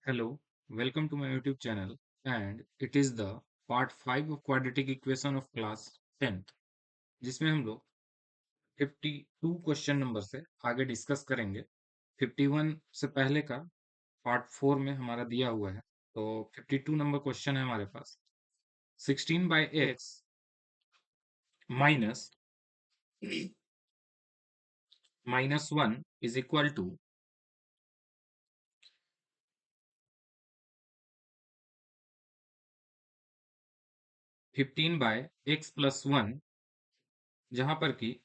Hello, welcome to my YouTube channel, and it is the part 5 of quadratic equation of class 10th, जिसमें हम लोग 52 question number से आगे discuss करेंगे। 51 से पहले का पार्ट 4 में हमारा दिया हुआ है, तो 52 नंबर क्वेश्चन है हमारे पास। 16/x minus -1 is equal to 15/x plus 1, जहां पर कि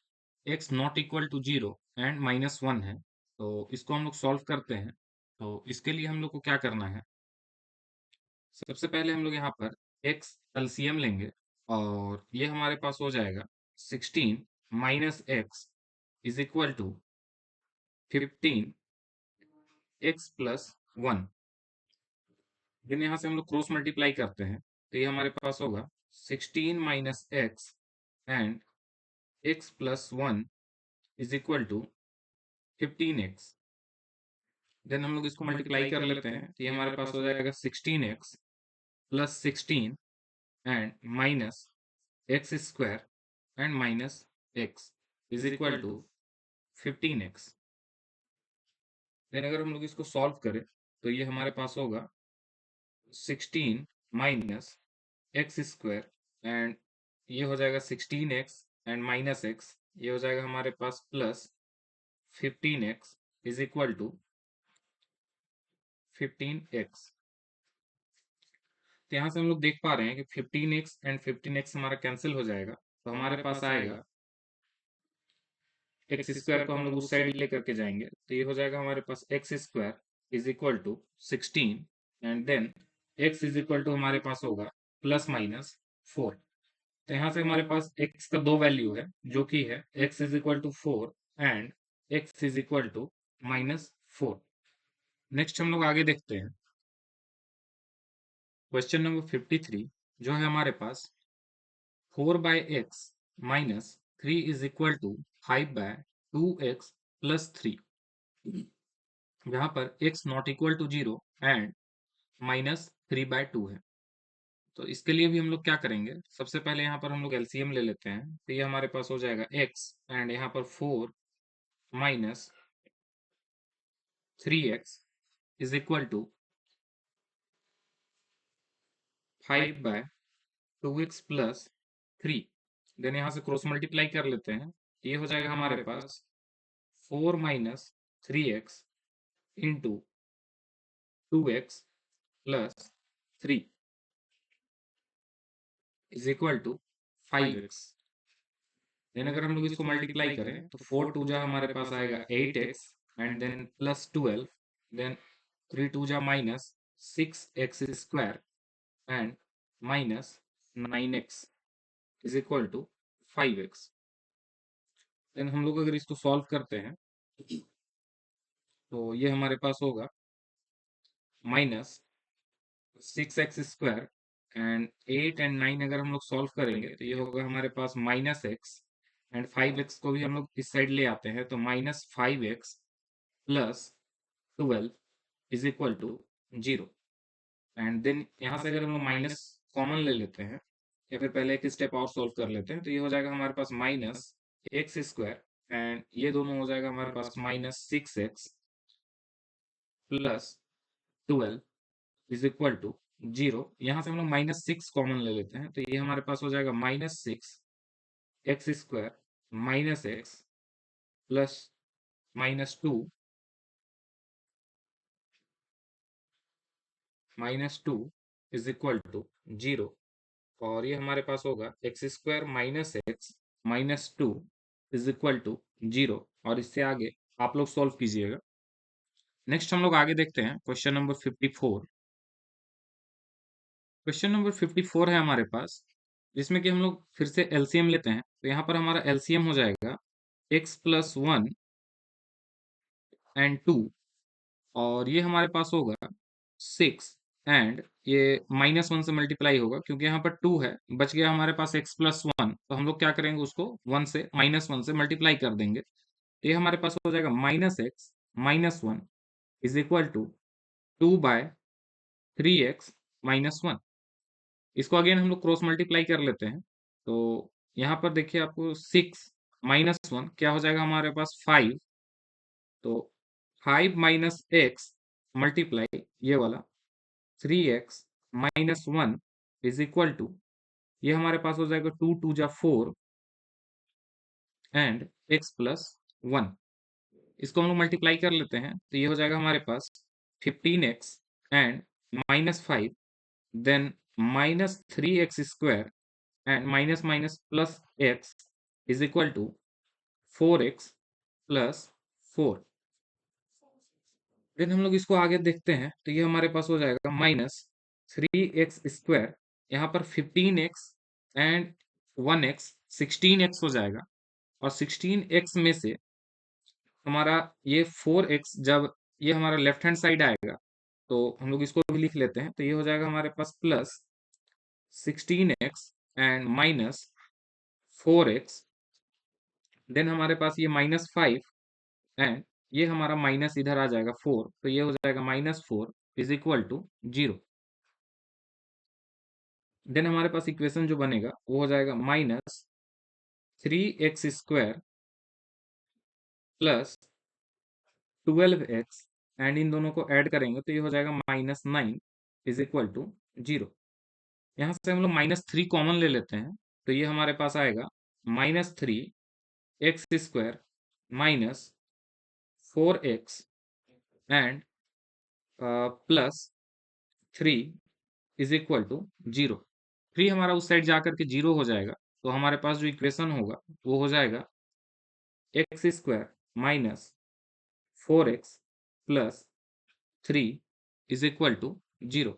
x not equal to 0 and -1 है। तो इसको हम लोग सॉल्व करते हैं। तो इसके लिए हम लोग को क्या करना है, सबसे पहले हम लोग यहाँ पर x एलसीएम लेंगे और ये हमारे पास हो जाएगा 16 minus x is equal to 15 x plus 1। Then यहाँ से हम लोग क्रॉस मल्टीप्लाई करते हैं, तो ये हमारे पास होगा 16 minus x and x plus 1 is equal to 15x। Then हम लोग इसको मल्टीप्लाई कर लेते हैं, तो ये हमारे पास हो जाएगा 16x plus 16 and minus x square and minus x is equal to 15x। Then अगर हम लोग इसको सॉल्व करें, तो ये हमारे पास होगा 16 माइनस एक्स स्क्वायर एंड ये हो जाएगा 16x एंड माइनस एक्स, ये हो जाएगा हमारे पास plus 15x is equal to 15x। तो यहाँ से हम लोग देख पा रहे हैं कि 15x एंड 15x हमारा कैंसिल हो जाएगा, तो हमारे पास आएगा एक्स स्क्वायर को हम लोग उस साइड लेकर के जाएंगे, तो ये हो जाएगा हमारे पास x square is equal to 16 and then x is equal to हमारे पास होगा प्लस माइनस 4। तो यहाँ से हमारे पास एक्स का दो वैल्यू है, जो कि है x is equal to 4 and x is equal to -4। Next हम लोग आगे देखते हैं क्वेश्चन नंबर 53, जो है हमारे पास 4/x minus 3 is equal to 5/2x plus 3, जहां पर x not equal to 0 and -3/2 है। तो इसके लिए भी हम लोग क्या करेंगे, सबसे पहले यहाँ पर हम लोग एलसीएम ले लेते हैं, तो ये हमारे पास हो जाएगा x एंड यहाँ पर 4 minus 3x is equal to 5/2x plus 3। Then यहाँ से क्रॉस मल्टीप्लाई कर लेते हैं, ये हो जाएगा हमारे पास 4 minus 3x into 2x plus 3 is equal to 5x। Then अगर हम लोग इसको मल्टीप्लाई करें, तो 4 टू जा हमारे पास आएगा 8x and then plus 12, then 3 to जा minus 6x square and minus 9x is equal to 5x। Then हम लोग अगर इसको सॉल्व करते हैं, तो ये हमारे पास होगा minus 6x square and 8 and 9 अगर हम लोग सॉल्व करेंगे, तो ये होगा हमारे पास -x एंड 5x को भी हम लोग इस साइड ले आते हैं, तो -5x plus 12 is equal to 0। And then यहाँ से अगर हम लोग माइनस कॉमन ले लेते हैं, या फिर पहले एक स्टेप और सॉल्व कर लेते हैं, तो ये हो जाएगा हमारे पास -x स्क्वायर एंड ये दोनों हो जाएगा हमारे पास -6x plus 12 is equal to 0। यहाँ से हम लोग -6 कॉमन ले लेते हैं, तो ये हमारे पास हो जाएगा -6x square minus x plus -2 is equal to 0। और ये हमारे पास होगा x square minus x -2 is equal to 0। और इससे आगे आप लोग सॉल्व कीजिएगा। नेक्स्ट हम लोग आगे देखते हैं क्वेश्चन नंबर 54। क्वेश्चन नंबर 54 है हमारे पास, जिसमें कि हम लोग फिर से एलसीएम लेते हैं, तो यहाँ पर हमारा एलसीएम हो जाएगा x प्लस 1 एंड 2, और ये हमारे पास होगा 6 एंड ये -1 से मल्टीप्लाई होगा, क्योंकि यहाँ पर 2 है, बच गया हमारे पास x प्लस 1, तो हम लोग क्या करेंगे, उसको 1 से -1 से मल्टीप्लाई कर देंगे, तो ये हमारे पास हो जाएगा -x -1 is equal to 2/2 3x-1। इसको अगेन हम लोग क्रॉस मल्टीप्लाई कर लेते हैं। तो यहाँ पर देखिए आपको 6-1 क्या हो जाएगा हमारे पास 5। तो 5 - x मल्टीप्लाई ये वाला 3x-1 इज इक्वल टू, ये हमारे पास हो जाएगा 2 × 2 = 4 एंड x+1। इसको हम लोग मल्टीप्लाई कर लेते हैं तो ये हो जाएगा हमारे पास 15x and -5, then -3x² and minus minus plus x is equal to 4x+4। Then हम लोग इसको आगे देखते हैं तो ये हमारे पास हो जाएगा -3x²। यहाँ पर 15x एंड 1x 16x हो जाएगा, और 16x में से हमारा ये 4x जब ये हमारा लेफ्ट हैंड साइड आएगा तो हम लोग इसको भी लिख लेते हैं। तो ये हो जाएगा हमारे पास plus 16x and -4x, then हमारे पास ये -5 एंड ये हमारा माइनस इधर आ जाएगा 4, तो ये हो जाएगा -4 इज इक्वल टू 0। देन हमारे पास इक्वेशन जो बनेगा वो हो जाएगा -3x² plus 12x, and in दोनों को ऐड करेंगे तो ये हो जाएगा -9 इज इक्वल टू 0। यहाँ से हम लोग -3 कॉमन ले लेते हैं तो ये हमारे पास आएगा -3x² -4x and plus 3 is equal to 0। 3 हमारा उस साइड जाकर के 0 हो जाएगा, तो हमारे पास जो इक्वेशन होगा वो हो जाएगा x² -4x plus 3 is equal to 0।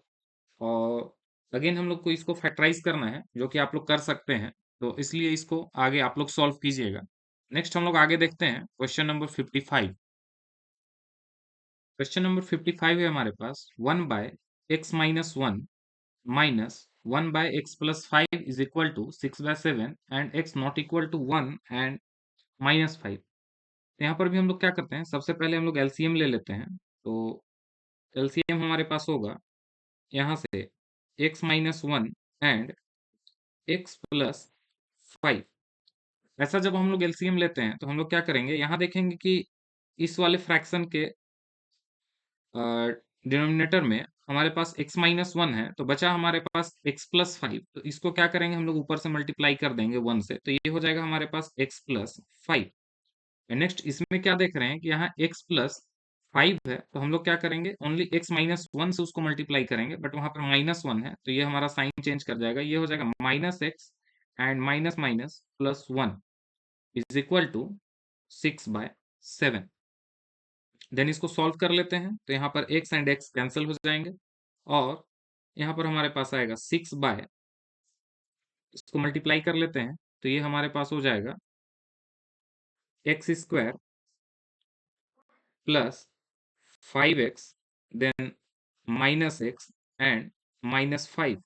और अगेन हम लोग को इसको फैक्टराइज करना है, जो कि आप लोग कर सकते हैं, तो इसलिए इसको आगे आप लोग सॉल्व कीजिएगा। नेक्स्ट हम लोग आगे देखते हैं क्वेश्चन नंबर 55। क्वेश्चन नंबर 55 है हमारे पास 1/x-1 minus 1/x+5 is equal to 6/7 and x not equal to 1 and -5। तो यहाँ पर भी हम लोग क्या करते हैं, सबसे पहले हम लोग एलसीएम ले लेते हैं। तो एलसीएम हमारे पास होगा यहाँ से x-1 एंड x+5। ऐसा जब हम लोग एलसीएम लेते हैं तो हम लोग क्या करेंगे, यहाँ देखेंगे कि इस वाले फ्रैक्शन के डिनोमिनेटर में हमारे पास x-1 है, तो बचा हमारे पास x+5। तो इसको क्या करेंगे, हम लोग ऊपर से मल्टीप्लाई कर देंगे 1 से, तो ये हो जाएगा हमारे पास x+5। नेक्स्ट इसमें क्या देख रहे हैं कि यहाँ x+5 है, तो हम लोग क्या करेंगे, ओनली x-1 से उसको मल्टीप्लाई करेंगे, बट वहां पर -1 है तो ये हमारा साइन चेंज कर जाएगा। ये हो जाएगा -x and minus minus +1 is equal to 6/7। Then इसको सॉल्व कर लेते हैं तो यहाँ पर x एंड x कैंसिल हो जाएंगे, और यहाँ पर हमारे पास आएगा 6/, इसको मल्टीप्लाई कर लेते हैं तो ये हमारे पास हो जाएगा x² plus 5x then -x and -5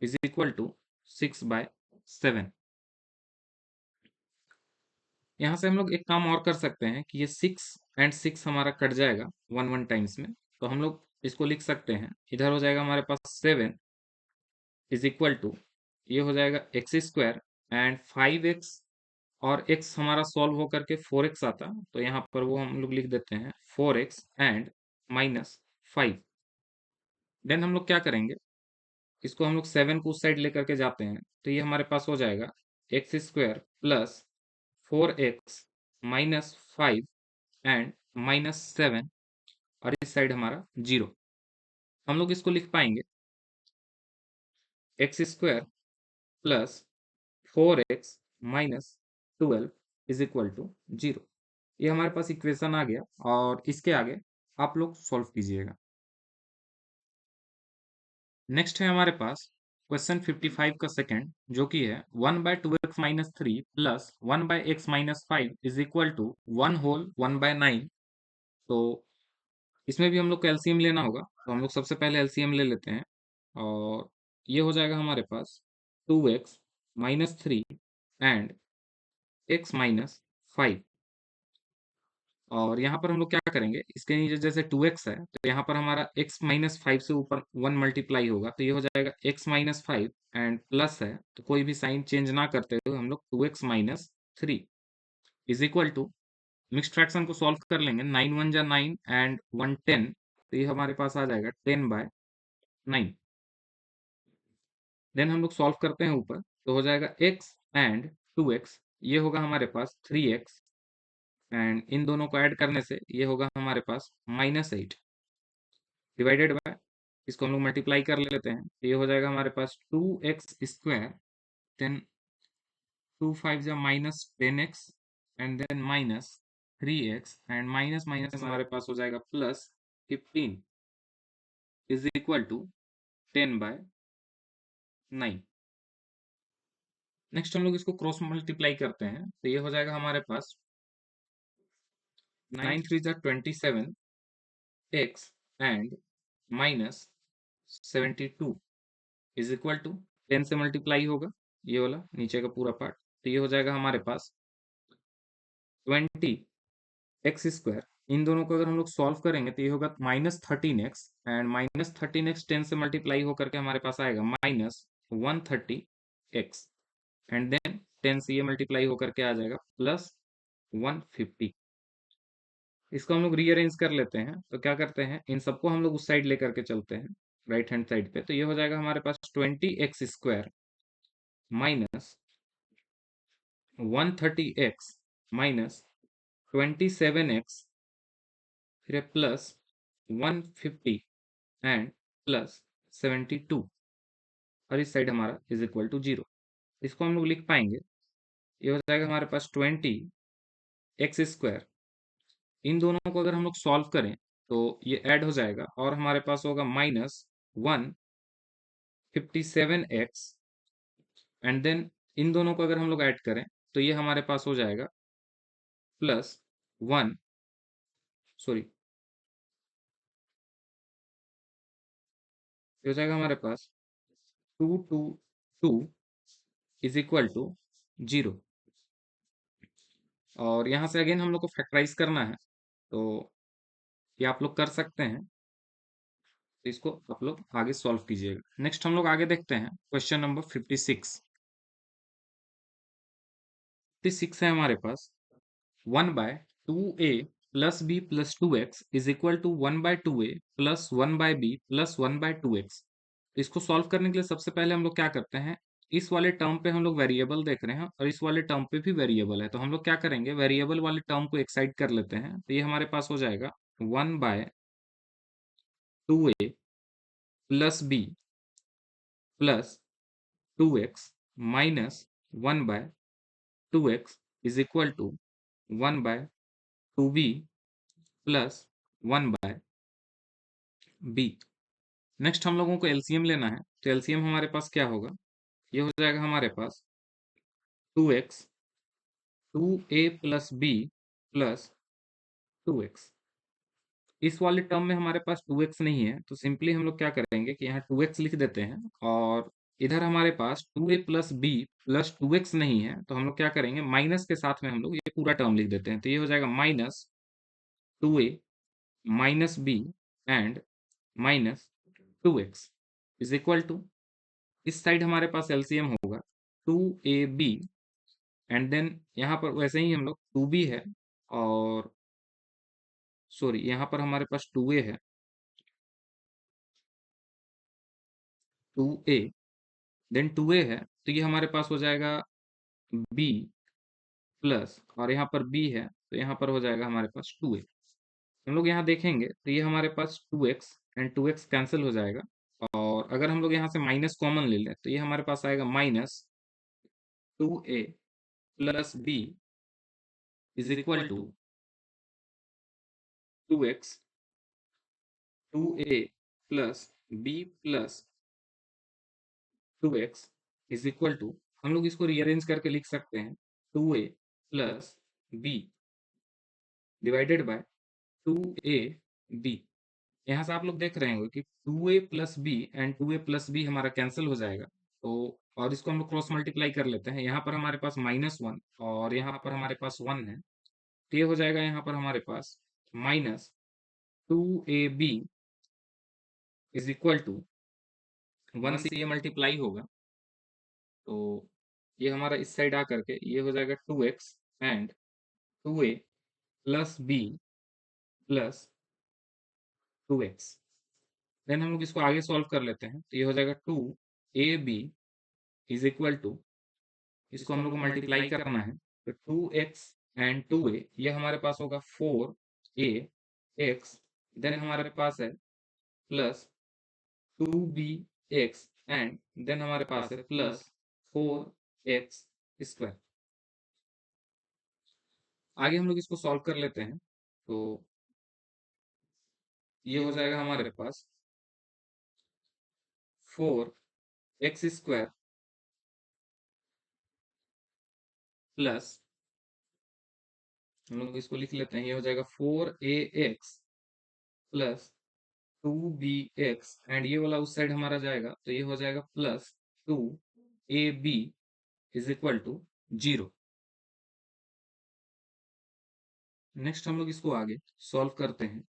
is equal to 6/7। यहाँ से हम लोग एक काम और कर सकते हैं कि ये 6 एंड 6 हमारा कट जाएगा 1 टाइम्स में, तो हम लोग इसको लिख सकते हैं, इधर हो जाएगा हमारे पास 7 इज इक्वल टू, ये हो जाएगा x² एंड 5x, और x हमारा सॉल्व होकर के 4x आता, तो यहाँ पर वो हम लोग लिख देते हैं 4x एंड -5। देन हम लोग क्या करेंगे, इसको हम लोग 7 को उस साइड लेकर के जाते हैं तो ये हमारे पास हो जाएगा x² प्लस 4x -5 एंड -7, और इस साइड हमारा 0। हम लोग इसको लिख पाएंगे x² plus 4x -12 is equal to 0। ये हमारे पास इक्वेशन आ गया, और इसके आगे आप लोग सॉल्व कीजिएगा। नेक्स्ट है हमारे पास क्वेश्चन 55 का सेकंड, जो कि है 1/2x-3 plus 1/x-5 is equal to 1/9। तो इसमें भी हम लोग को एलसीएम लेना होगा, तो हम लोग सबसे पहले एलसीएम ले लेते हैं, और ये हो जाएगा हमारे पास 2x-3 एंड x-5। और यहाँ पर हम लोग क्या करेंगे, इसके नीचे जैसे 2x है तो यहाँ पर हमारा x माइनस फाइव से ऊपर 1 मल्टीप्लाई होगा, तो ये हो जाएगा x minus five and plus है तो कोई भी साइन चेंज ना करते हुए हम लोग 2x minus three is equal to, mix fraction को सॉल्व कर लेंगे, 9 1 जा 9 एंड 1 10, तो ये हमारे पास आ जाएगा 10/9। देन हम लोग सॉल्व करते हैं ऊपर, तो हो जाएगा x एंड 2x, ये होगा हमारे पास 3x एंड इन दोनों को ऐड करने से ये होगा हमारे पास -8 डिवाइडेड बाय, इसको हम लोग मल्टीप्लाई कर लेते हैं, तो ये हो जाएगा हमारे पास 2x स्क्वायर, देन 2 5 जा -10x and then -3x and minus minus हमारे पास हो जाएगा +15 इज इक्वल टू 10/9। नेक्स्ट हम लोग इसको क्रॉस मल्टीप्लाई करते हैं, तो ये हो जाएगा हमारे पास 9 3 जा 27 x and -72 is equal to 10 से मल्टीप्लाई होगा ये वाला नीचे का पूरा पार्ट, तो ये हो जाएगा हमारे पास 20x स्क्वायर। इन दोनों को अगर हम लोग सॉल्व करेंगे तो ये होगा -13x एंड -13x 10 से मल्टीप्लाई होकर के हमारे पास आएगा -130x एंड देन 10 से ये मल्टीप्लाई होकर के आ जाएगा +150। इसको हम लोग रीअरेंज कर लेते हैं, तो क्या करते हैं, इन सबको हम लोग उस साइड लेकर के चलते हैं राइट हैंड साइड पे, तो ये हो जाएगा हमारे पास 20x square minus 130x minus 27x, फिर प्लस 150 एंड प्लस 72, और इस साइड हमारा इज इक्वल टू 0। इसको हम लोग लिख पाएंगे, ये हो जाएगा हमारे पास 20x स्क्वायर, इन दोनों को अगर हम लोग सॉल्व करें तो ये ऐड हो जाएगा और हमारे पास होगा -157x एंड देन इन दोनों को अगर हम लोग ऐड करें तो ये हमारे पास हो जाएगा +1, सॉरी, ये हो जाएगा हमारे पास 222 इज इक्वल टू 0। और यहाँ से अगेन हम लोग को फैक्टराइज करना है, तो ये आप लोग कर सकते हैं, तो इसको आप लोग आगे सॉल्व कीजिएगा। नेक्स्ट हम लोग आगे देखते हैं क्वेश्चन नंबर 56। 56 है हमारे पास 1/2a plus b plus 2x is equal to 1/2a plus 1/b plus 1/2x। इसको सॉल्व करने के लिए सबसे पहले हम लोग क्या करते हैं, इस वाले टर्म पे हम लोग वेरिएबल देख रहे हैं और इस वाले टर्म पे भी वेरिएबल है, तो हम लोग क्या करेंगे, वेरिएबल वाले टर्म को एक साइड कर लेते हैं, तो ये हमारे पास हो जाएगा 1/2a plus b plus 2x minus 1/2x is equal to 1/2b plus 1/b। Next हम लोगों को एलसीएम लेना है, तो एलसीएम हमारे पास क्या होगा, ये हो जाएगा हमारे पास 2x 2a plus b plus 2x। इस वाले टर्म में हमारे पास 2x नहीं है, तो सिंपली हम लोग क्या करेंगे कि यहाँ 2x लिख देते हैं, और इधर हमारे पास 2a plus b plus 2x नहीं है, तो हम लोग क्या करेंगे, माइनस के साथ में हम लोग ये पूरा टर्म लिख देते हैं, तो ये हो जाएगा -2a minus b and -2x is equal to, इस साइड हमारे पास एलसीएम होगा 2ab एंड देन यहाँ पर वैसे ही हम लोग 2b है, और सॉरी यहाँ पर हमारे पास 2a है, 2a देन 2a है, तो ये हमारे पास हो जाएगा b प्लस, और यहाँ पर b है तो यहाँ पर हो जाएगा हमारे पास 2a। हम लोग यहाँ देखेंगे तो ये हमारे पास 2x एंड 2x कैंसिल हो जाएगा, और अगर हम लोग यहाँ से माइनस कॉमन ले लें तो ये हमारे पास आएगा -2a plus b is equal to 2x 2a plus b plus 2x is equal to, हम लोग इसको रीअरेंज करके लिख सकते हैं 2a plus b divided by 2ab। यहाँ से आप लोग देख रहे होंगे कि 2a plus b and 2a plus b हमारा कैंसिल हो जाएगा, तो और इसको हम लोग क्रॉस मल्टीप्लाई कर लेते हैं, यहाँ पर हमारे पास -1 और यहाँ पर हमारे पास 1 है, तो ये हो जाएगा यहाँ पर हमारे पास -2ab इज इक्वल टू 1 से ये मल्टीप्लाई होगा, तो ये हमारा इस साइड आ करके ये हो जाएगा 2x and 2a plus b plus 2x। Then हम लोग इसको आगे सॉल्व कर लेते हैं, तो ये हो जाएगा 2ab इज इक्वल टू, इसको हम लोग को मल्टीप्लाई करना है, तो 2x एंड 2a ये हमारे पास होगा 4ax, देन हमारे पास है प्लस 2bx एंड देन हमारे पास है प्लस 4x स्क्वायर। आगे हम लोग इसको सॉल्व कर लेते हैं, तो ये हो जाएगा हमारे पास 4x स्क्वायर प्लस, हम लोग इसको लिख लेते हैं, ये हो जाएगा 4ax प्लस 2bx एंड ये वाला उस साइड हमारा जाएगा, तो ये हो जाएगा plus 2ab is equal to 0। Next हम लोग इसको आगे सॉल्व करते हैं,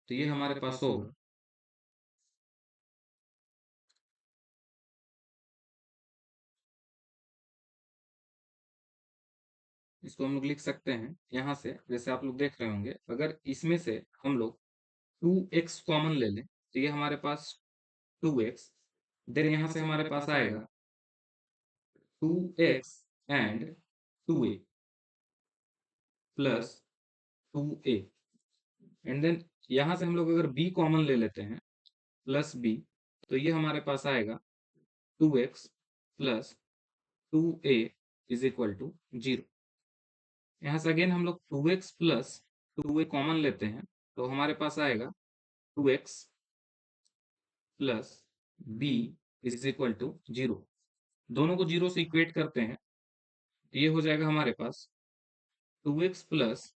तो ये हमारे पास होगा इसको हम लोग लिख सकते हैं यहाँ से, जैसे आप लोग देख रहे होंगे, अगर इसमें से हम लोग 2x कॉमन ले लें, तो ये हमारे पास 2x, देन यहाँ से हमारे पास आएगा 2x and 2a plus 2a and then यहाँ से हम लोग अगर b कॉमन ले लेते हैं प्लस b, तो ये हमारे पास आएगा 2x plus 2a is equal to 0। यहाँ से अगेन हम लोग 2x प्लस 2a कॉमन लेते हैं, तो हमारे पास आएगा 2x plus b is equal to 0। दोनों को 0 से इक्वेट करते हैं, तो ये हो जाएगा हमारे पास 2x plus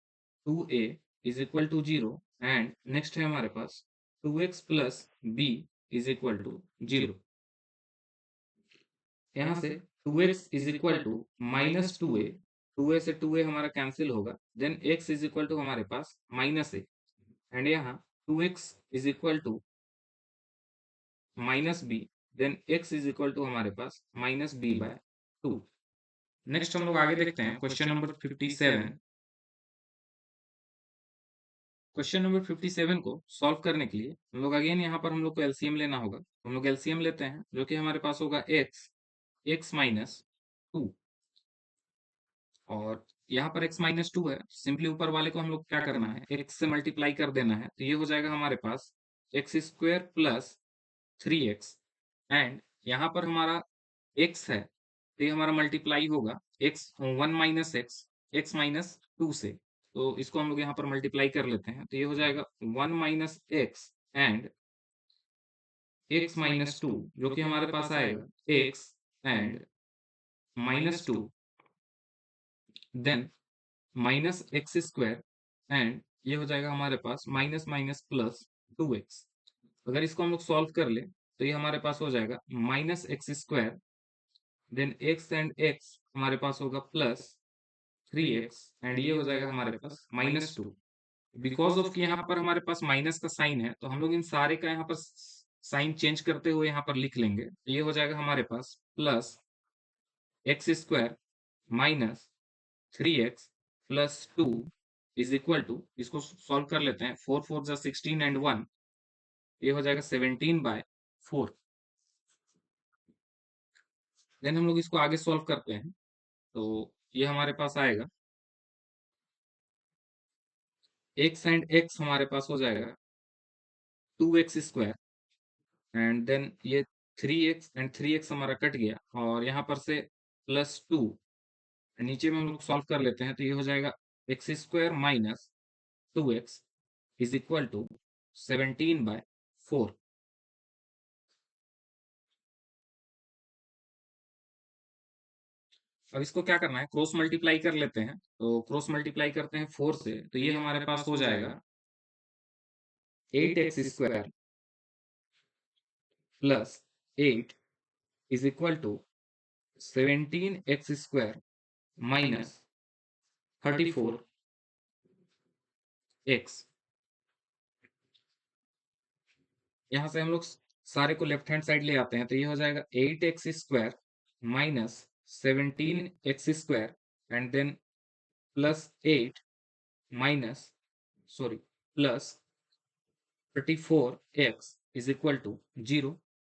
2a is equal to 0 and next है हमारे पास 2x plus b is equal to 0। यहाँ से 2x is equal to minus 2a, 2a से 2a हमारा कैंसिल होगा, then x is equal to हमारे पास माइनस a एंड यहाँ 2x is equal to minus b, then x is equal to हमारे पास माइनस b बाय 2। नेक्स्ट हम लोग आगे देखते हैं क्वेश्चन नंबर 57। क्वेश्चन नंबर 57 को सॉल्व करने के लिए हम लोग अगेन यहाँ पर हम लोग को एलसीएम लेना होगा, हम लोग एलसीएम लेते हैं, जो कि हमारे पास होगा x माइनस 2 और यहाँ पर x माइनस 2 है, सिंपली ऊपर वाले को हम लोग क्या करना है, x से मल्टीप्लाई कर देना है, तो ये हो जाएगा हमारे पास x square plus 3x and यहाँ पर हमारा x है, तो ये हमारा मल्टीप्लाई होगा x 1 माइनस x माइनस 2 से, तो इसको हम लोग यहाँ पर मल्टीप्लाई कर लेते हैं, तो ये हो जाएगा 1 minus x and x minus 2, जो कि हमारे पास आएगा x and minus 2 then minus x square and ये हो जाएगा हमारे पास माइनस माइनस प्लस 2x। अगर इसको हम लोग सॉल्व कर ले, तो ये हमारे पास हो जाएगा minus x square, then x and x हमारे पास होगा प्लस 3x एंड ये हो जाएगा हमारे पास माइनस 2। बिकॉज ऑफ कि यहाँ पर हमारे पास माइनस का साइन है, तो हम लोग इन सारे का यहाँ पर साइन चेंज करते हुए यहाँ पर लिख लेंगे, तो ये हो जाएगा हमारे पास plus x square minus 3x plus 2 is equal to, इसको सॉल्व कर लेते हैं, 4 4 जा 16 एंड 1, ये हो जाएगा 17 बाय 4। देन हम लोग इसको आगे सॉल्व करते हैं, तो ये हमारे पास आएगा x एंड x हमारे पास हो जाएगा 2x स्क्वायर एंड देन ये 3x एंड 3x हमारा कट गया और यहाँ पर से प्लस 2, नीचे में हम लोग सॉल्व कर लेते हैं, तो ये हो जाएगा x square minus 2x is equal to 17 by 4। अब इसको क्या करना है, क्रॉस मल्टीप्लाई कर लेते हैं, तो क्रॉस मल्टीप्लाई करते हैं 4 से, तो ये हमारे पास हो जाएगा 8x square plus 8 is equal to 17x square minus 34 x. यहाँ से हम लोग सारे को लेफ्ट हैंड साइड ले आते हैं, तो ये हो जाएगा 8x² minus 17x² and then plus 8 minus sorry plus 34x is equal to 0।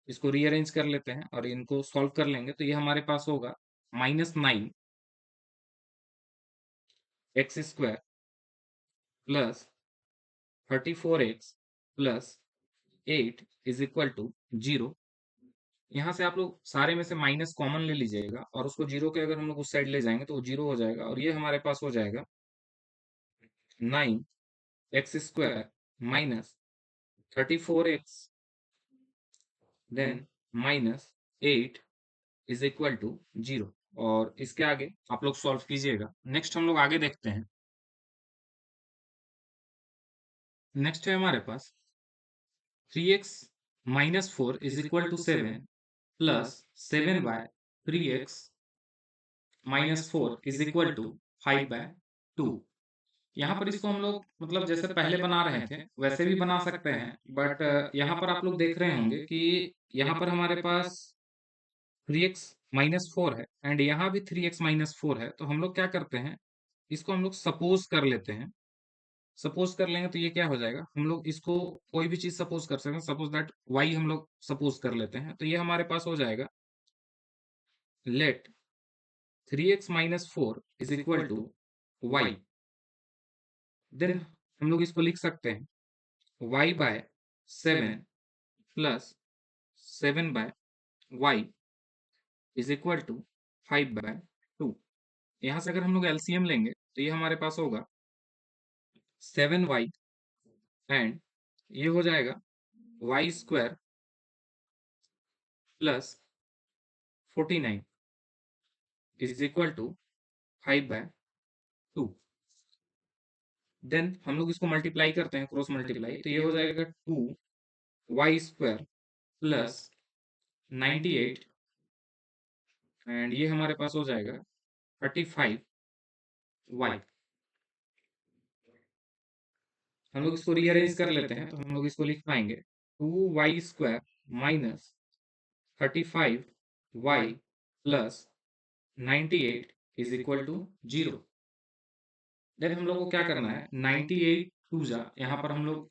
इसको रीअरेंज कर लेते हैं और इनको सॉल्व कर लेंगे, तो ये हमारे पास होगा -9x² plus 34x plus 8 is equal to 0। यहाँ से आप लोग सारे में से माइनस कॉमन ले लीजिएगा और उसको 0 के अगर हम लोग उस साइड ले जाएंगे तो वो 0 हो जाएगा, और ये हमारे पास हो जाएगा 9x² minus 34x then minus 8 is equal to 0। और इसके आगे आप लोग सॉल्व कीजिएगा। नेक्स्ट हम लोग आगे देखते हैं। नेक्स्ट है हमारे पास 3x minus 4 is equal to 7 plus 7y 3x minus 4 is equal to 5/2। यहाँ पर इसको हम लोग मतलब जैसे पहले बना रहे थे वैसे भी बना सकते हैं, बट यहाँ पर आप लोग देख रहे होंगे कि यहाँ पर हमारे पास 3x माइनस 4 है एंड यहाँ भी 3x माइनस 4 है, तो हम लोग क्या करते हैं, इसको हम लोग सपोज कर लेते हैं। सपोज कर लेंगे तो ये क्या हो जाएगा, हम लोग इसको कोई भी चीज सपोज कर सकते हैं। सपोज दैट y हम लोग सपोज कर लेते हैं, तो ये हमारे पास हो जाएगा let 3x minus 4 is equal to y। Then हम लोग इसको लिख सकते हैं y/7 plus 7/y is equal to 5/2। यहाँ से अगर हम लोग एलसीएम लेंगे तो ये हमारे पास होगा 7y एंड ये हो जाएगा y² plus 49 is equal to 5/2। Then हम लोग इसको मल्टीप्लाई करते हैं, क्रॉस मल्टीप्लाई, तो ये हो जाएगा 2y² प्लस 98 एंड ये हमारे पास हो जाएगा 35y। हम लोग इसको रीअरेंज कर लेते हैं, तो हम लोग इसको लिख पाएंगे 2y² minus 35y plus 98 is equal to 0। Then हम लोग को क्या करना है, 98 टू जा, यहाँ पर हम लोग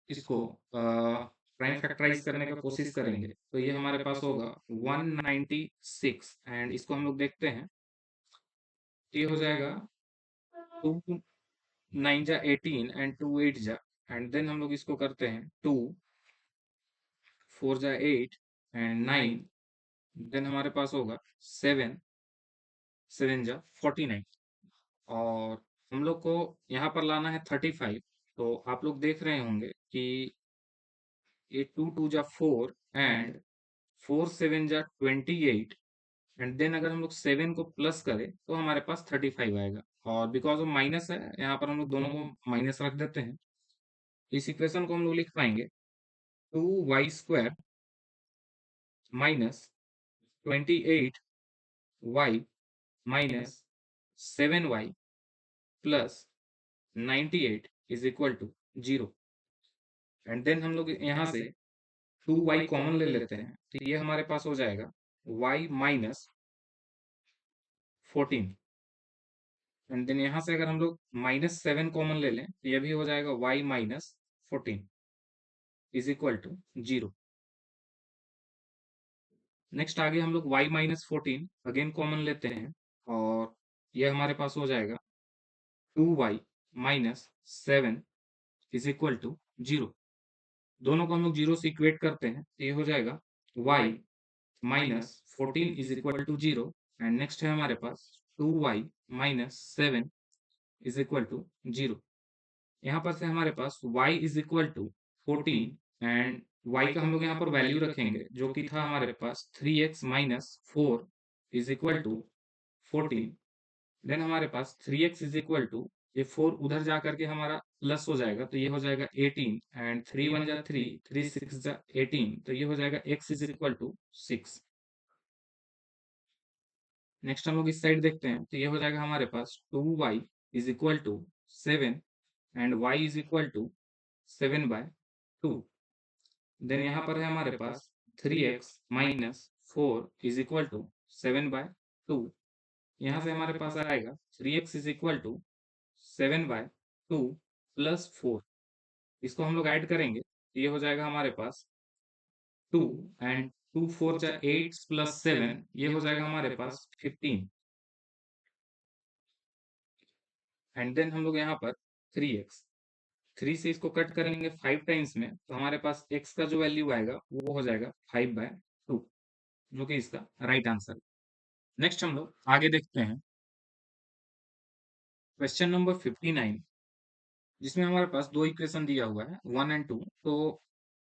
इसको प्राइम फैक्टराइज करने का कोशिश करेंगे, तो ये हमारे पास होगा 196 एंड इसको हम लोग देखते हैं, ये हो जाएगा 2 9 जा 18 एंड 2 8 जा, एंड देन हम लोग इसको करते हैं 2 4 जा 8 एंड 9, देन हमारे पास होगा 7 7 जा 49। और हम लोग को यहाँ पर लाना है 35, तो आप लोग देख रहे होंगे कि ये 2 2 जा 4 एंड 4 7 जा 28 एंड देन अगर हम लोग 7 को प्लस करें तो हमारे पास 35 आएगा, और बिकॉज ऑफ माइनस है यहाँ पर हम लोग दोनों को माइनस रख देते हैं। इस इक्वेशन को हम लोग लिख पाएंगे 2y² minus 28y minus 7y plus 98 is equal to 0। And then हम लोग यहाँ से 2y कॉमन ले लेते हैं, तो ये हमारे पास हो जाएगा y माइनस 14 एंड देन यहाँ से अगर हम लोग -7 कॉमन ले लें तो ये भी हो जाएगा y minus 14 is equal to 0। Next आगे हम लोग y माइनस 14 अगेन कॉमन लेते हैं और ये हमारे पास हो जाएगा 2y minus 7 is equal to 0। दोनों को हम लोग 0 से इक्वेट करते हैं, तो ये हो जाएगा y minus 14 is equal to 0 and next है हमारे पास 2y minus 7 is equal to 0। यहाँ पर से हमारे पास y is equal to 14 and y का हम लोग यहाँ पर वैल्यू रखेंगे जो कि था हमारे पास 3x minus 4 is equal to 14। Then हमारे पास 3x इज इक्वल टू, ये 4 उधर जा करके हमारा प्लस हो जाएगा, तो ये हो जाएगा 18 एंड 3 1 जा 3 3 6 जा 18, तो ये हो जाएगा x is equal to 6। Next हम लोग इस साइड देखते हैं, तो ये हो जाएगा हमारे पास 2y is equal to 7 and y is equal to 7/2। Then यहाँ पर है हमारे पास 3x minus 4 is equal to 7/2। यहाँ से हमारे पास आएगा 3x is equal to 7/2 plus 4। इसको हम लोग ऐड करेंगे तो ये हो जाएगा हमारे पास 2 एंड 2 4 जा 8 प्लस 7, ये हो जाएगा हमारे पास 15। एंड देन हम लोग यहाँ पर 3x, 3 से इसको कट करेंगे 5 टाइम्स में, तो हमारे पास x का जो वैल्यू आएगा वो हो जाएगा 5/2, जो कि इसका राइट आंसर है। नेक्स्ट हम लोग आगे देखते हैं क्वेश्चन नंबर 59, जिसमें हमारे पास दो इक्वेशन दिया हुआ है 1 एंड 2। तो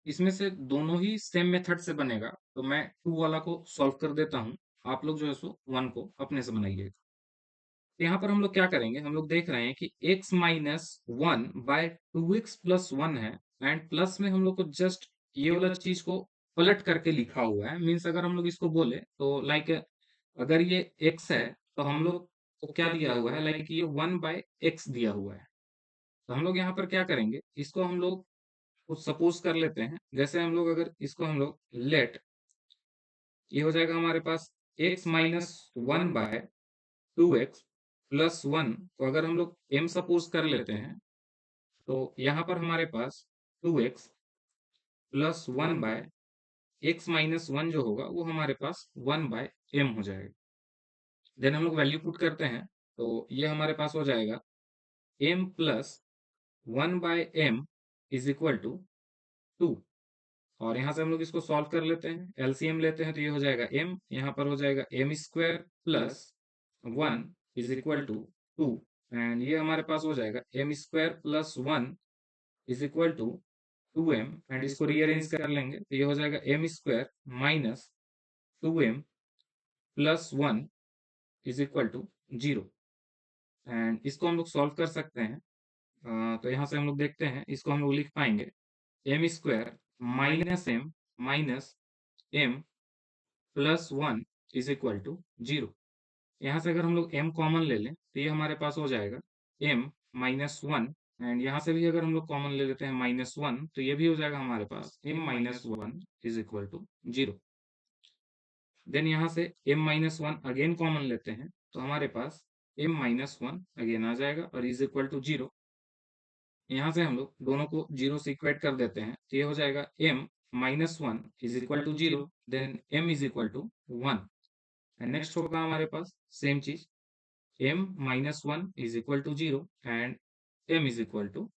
इसमें से दोनों ही सेम मेथड से बनेगा, तो मैं 2 वाला को सॉल्व कर देता हूँ, आप लोग जो है सो 1 को अपने से बनाइएगा। तो यहाँ पर हम लोग क्या करेंगे, हम लोग देख रहे हैं कि x माइनस 1/2x प्लस 1 है, एंड प्लस में हम लोग को जस्ट ये वाला चीज को पलट करके लिखा हुआ है। मीन्स अगर हम लोग इसको बोले तो लाइक अगर ये x है तो हम लोग को क्या दिया हुआ है, लाइक ये 1/x दिया हुआ है। तो हम लोग यहाँ पर क्या करेंगे, इसको हम लोग कुछ सपोज कर लेते हैं। जैसे हम लोग अगर इसको हम लोग लेट, ये हो जाएगा हमारे पास x माइनस 1/2x प्लस 1 को अगर हम लोग m सपोज कर लेते हैं, तो यहाँ पर हमारे पास 2x प्लस 1/x माइनस 1 जो होगा वो हमारे पास 1/m हो जाएगा। देन हम लोग वैल्यू पुट करते हैं, तो ये हमारे पास हो जाएगा m plus 1/m is equal to 2। और यहाँ से हम लोग इसको सॉल्व कर लेते हैं, एलसीएम लेते हैं, तो ये हो जाएगा m, यहाँ पर हो जाएगा m square plus 1 is equal to 2। And ये हमारे पास हो जाएगा m square plus 1 is equal to 2m। And इसको रीअरेंज कर लेंगे तो ये हो जाएगा m square minus 2m plus 1 is equal to 0। And इसको हम लोग सॉल्व कर सकते हैं। तो यहाँ से हम लोग देखते हैं, इसको हम लोग लिख पाएंगे m square minus m minus m plus 1 is equal to 0। यहाँ से अगर हम लोग m कॉमन ले लें तो ये हमारे पास हो जाएगा m माइनस 1। एंड यहाँ से भी अगर हम लोग कॉमन ले लेते हैं -1, तो ये भी हो जाएगा हमारे पास m minus 1 is equal to 0। Then यहाँ से m माइनस 1 अगेन कॉमन लेते हैं, तो हमारे पास m माइनस 1 अगेन आ जाएगा और इज इक्वल टू 0। यहाँ से हम लोग दोनों को 0 से इक्वेट कर देते हैं, तो ये हो जाएगा m minus 1 is equal to 0, then m is equal to 1। And next होगा हमारे पास सेम चीज, m minus 1 is equal to 0 and m is equal to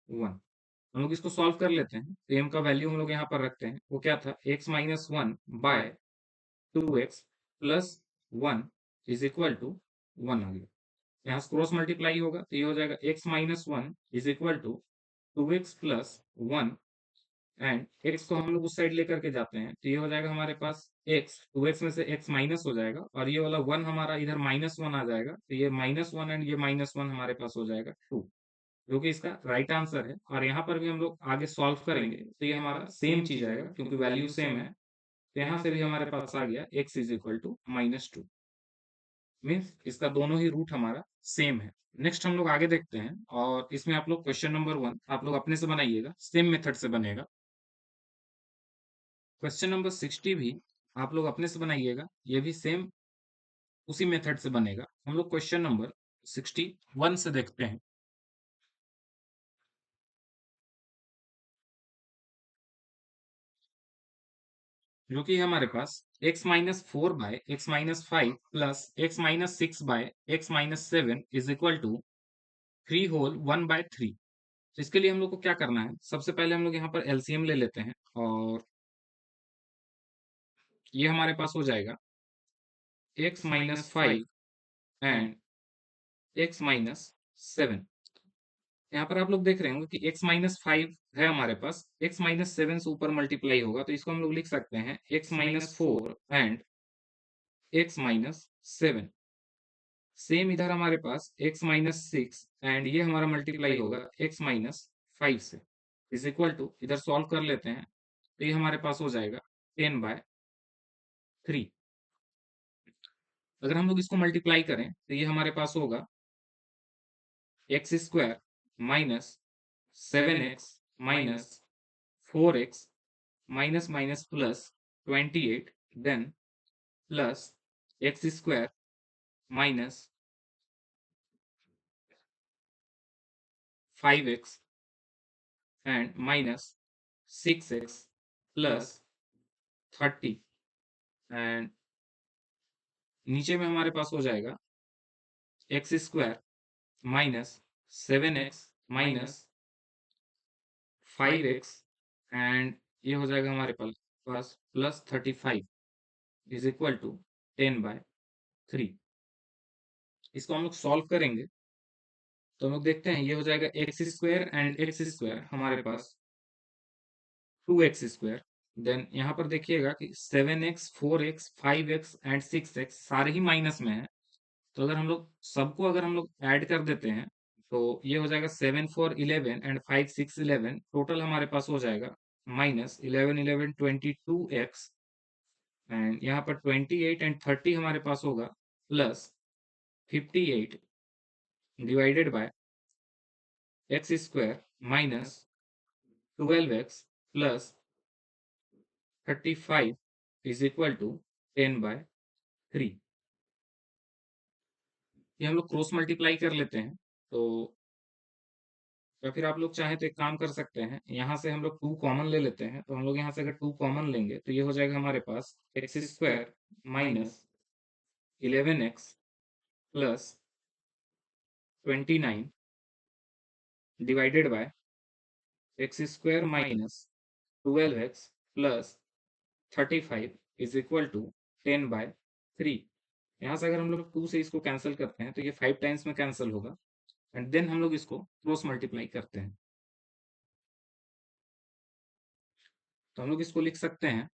1। हम लोग इसको सॉल्व कर लेते हैं, तो m का वैल्यू हम लोग यहाँ पर रखते हैं, वो क्या था, x minus 1/2x plus 1 is equal to 1 आ गया। यहाँ से क्रॉस मल्टीप्लाई होगा तो ये हो जाएगा x minus 1 is equal to 2x plus 1। And x को हम लोग उस साइड लेकर के जाते हैं, तो ये हो जाएगा हमारे पास x, 2x में से x माइनस हो जाएगा और ये वाला 1 हमारा इधर -1 आ जाएगा, तो ये -1 एंड ये -1 हमारे पास हो जाएगा 2, जो कि इसका राइट आंसर है। और यहाँ पर भी हम लोग आगे सॉल्व करेंगे तो ये हमारा सेम चीज आएगा, क्योंकि वैल्यू सेम है। तो यहाँ से भी हमारे पास आ गया x is equal to -2, means इसका दोनों ही रूट हमारा सेम है। नेक्स्ट हम लोग आगे देखते हैं, और इसमें आप लोग क्वेश्चन नंबर 1 आप लोग अपने से बनाइएगा, सेम मेथड से बनेगा। क्वेश्चन नंबर 60 भी आप लोग अपने से बनाइएगा, ये भी सेम उसी मेथड से बनेगा। हम लोग क्वेश्चन नंबर 61 से देखते हैं, जो कि हमारे पास x minus 4/x-5 plus x minus 6/x-7 is equal to 3 whole 1/3। तो इसके लिए हम लोग को क्या करना है, सबसे पहले हम लोग यहाँ पर एलसीएम ले लेते हैं, और ये हमारे पास हो जाएगा x minus 5 and x minus 7। यहाँ पर आप लोग देख रहे होंगे कि x माइनस 5 है हमारे पास, x माइनस 7 से ऊपर मल्टीप्लाई होगा, तो इसको हम लोग लिख सकते हैं x minus 4 and x minus 7। Same इधर हमारे पास x माइनस 6 एंड ये हमारा मल्टीप्लाई होगा x माइनस 5 से, इज इक्वल टू, इधर सॉल्व कर लेते हैं, तो ये हमारे पास हो जाएगा 10/3। अगर हम लोग इसको मल्टीप्लाई करें तो ये हमारे पास होगा x square minus 7x minus 4x minus minus plus 28, then plus x square minus 5x and minus 6x plus 30, and नीचे में हमारे पास हो जाएगा x square minus 7x minus 5x, and ये हो जाएगा हमारे पास प्लस 35 इज इक्वल टू 10/3। इसको हम लोग सॉल्व करेंगे तो हम लोग देखते हैं ये हो जाएगा x square and x square हमारे पास 2x²। देन यहाँ पर देखिएगा कि 7x 4x 5x and 6x सारे ही माइनस में है, तो अगर हम लोग सबको अगर हम लोग ऐड कर देते हैं तो ये हो जाएगा 7 4 11 एंड 5 6 11, टोटल हमारे पास हो जाएगा माइनस 11 11 22x, एंड यहाँ पर 28 एंड 30 हमारे पास होगा plus 58 divided by x square minus 12x plus 35 is equal to 10/3। ये हम लोग क्रॉस मल्टीप्लाई कर लेते हैं, तो या फिर आप लोग चाहें तो एक काम कर सकते हैं, यहाँ से हम लोग 2 कॉमन ले लेते हैं, तो हम लोग यहाँ से अगर 2 कॉमन लेंगे तो ये हो जाएगा हमारे पास x square minus 11x plus 29 divided by x square minus 12x plus 35 is equal to 10/3। यहाँ से अगर हम लोग 2 से इसको कैंसिल करते हैं तो ये 5 टाइम्स में कैंसिल होगा, एंड देन हम लोग इसको क्रॉस मल्टीप्लाई करते हैं, तो हम लोग इसको लिख सकते हैं,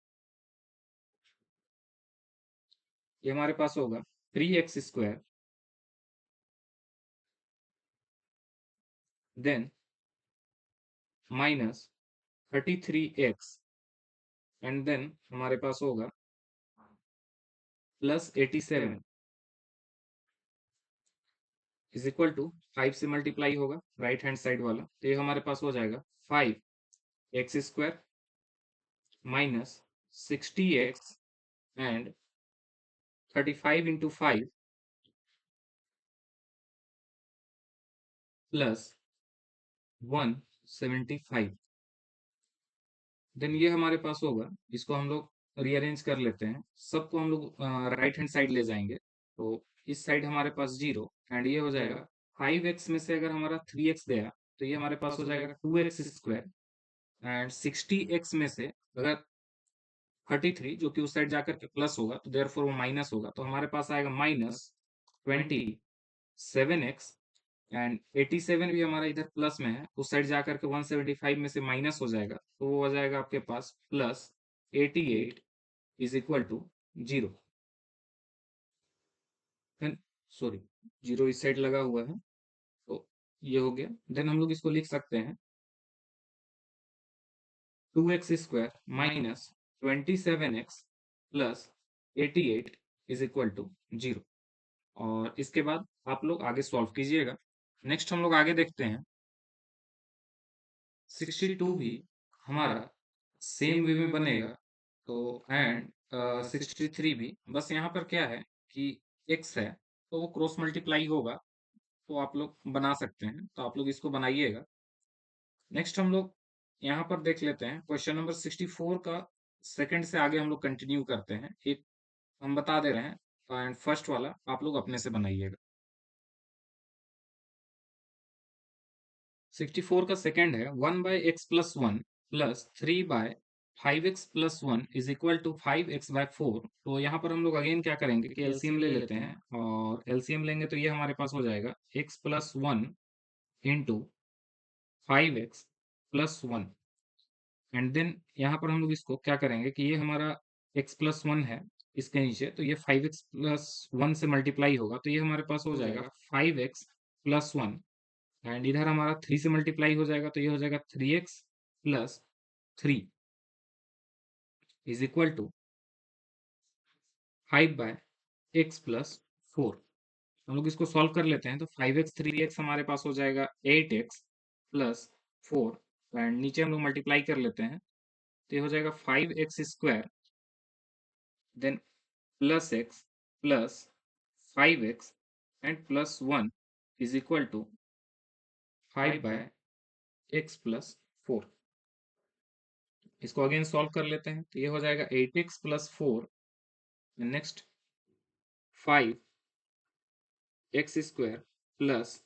ये हमारे पास होगा 3x² then minus 33x, and then हमारे पास होगा प्लस 87 इज इक्वल टू 5 से मल्टीप्लाई होगा राइट हैंड साइड वाला, तो ये हमारे पास हो जाएगा 5x² minus 60x and 35 into 5 plus 175, then ये हमारे पास होगा, इसको हम लोग रीअरेंज कर लेते हैं, सबको हम लोग राइट हैंड साइड ले जाएंगे, तो इस साइड हमारे पास 0, एंड ये हो जाएगा 5x में से अगर हमारा 3x गया तो ये हमारे पास हो जाएगा 2x², एंड 60x में से अगर 33 जो कि उस साइड जाकर के प्लस होगा तो देयरफॉर वो माइनस होगा, तो हमारे पास आएगा माइनस 27x, एंड 87 भी हमारा इधर प्लस में है, उस साइड जाकर के 175 में से माइनस हो जाएगा, तो वो हो जाएगा आपके पास plus 88 is equal to 0। Then sorry, 0 इस साइड लगा हुआ है, तो ये हो गया, देन हम लोग इसको लिख सकते हैं 2x² minus 27x plus 88 is equal to 0, और इसके बाद आप लोग आगे सॉल्व कीजिएगा। नेक्स्ट हम लोग आगे देखते हैं, 62 भी हमारा सेम वे में बनेगा, तो एंड 63 भी, बस यहाँ पर क्या है कि x है तो वो क्रॉस मल्टीप्लाई होगा, तो आप लोग बना सकते हैं, तो आप लोग इसको बनाइएगा। नेक्स्ट हम लोग यहाँ पर देख लेते हैं क्वेश्चन नंबर 64 का सेकंड से आगे हम लोग कंटिन्यू करते हैं, एक हम बता दे रहे हैं एंड फर्स्ट वाला आप लोग अपने से बनाइएगा। 64 का सेकंड है 1/x+1 plus 3/5x+1 is equal to 5x/4, तो यहाँ पर हम लोग अगेन क्या करेंगे कि एलसीएम ले लेते हैं, और एलसीएम लेंगे तो ये हमारे पास हो जाएगा x+1 into 5x+1, and then यहाँ पर हम लोग इसको क्या करेंगे कि ये हमारा x+1 है, इसके नीचे तो ये 5x+1 से मल्टीप्लाई होगा, तो ये हमारे पास हो जाएगा 5x+1, एंड इधर हमारा 3 से मल्टीप्लाई हो जाएगा, तो ये हो जाएगा 3x+3 is equal to 5/x+4। हम लोग इसको सॉल्व कर लेते हैं, तो 5x 3x हमारे पास हो जाएगा 8x, प्लस 4 एंड नीचे हम लोग मल्टीप्लाई कर लेते हैं, तो ये हो जाएगा 5x square then plus x plus 5x and plus 1 is equal to 5 by x plus 4। इसको अगेन सॉल्व कर लेते हैं, तो ये हो जाएगा 8x plus 4 next 5x square plus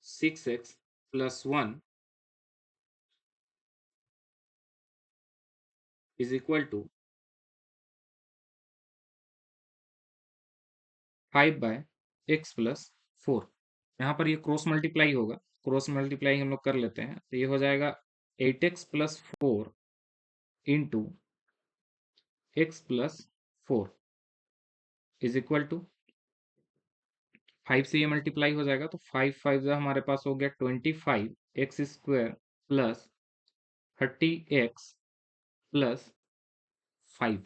6x plus 1 is equal to 5 by x plus 4। यहाँ पर ये क्रॉस मल्टीप्लाई होगा, क्रॉस मल्टीप्लाई हम लोग कर लेते हैं, तो ये हो जाएगा 8x plus 4 into x plus 4 is equal to 5 से ये मल्टीप्लाई हो जाएगा, तो 5 5 हमारे पास हो गया 25x square plus 30x plus 5।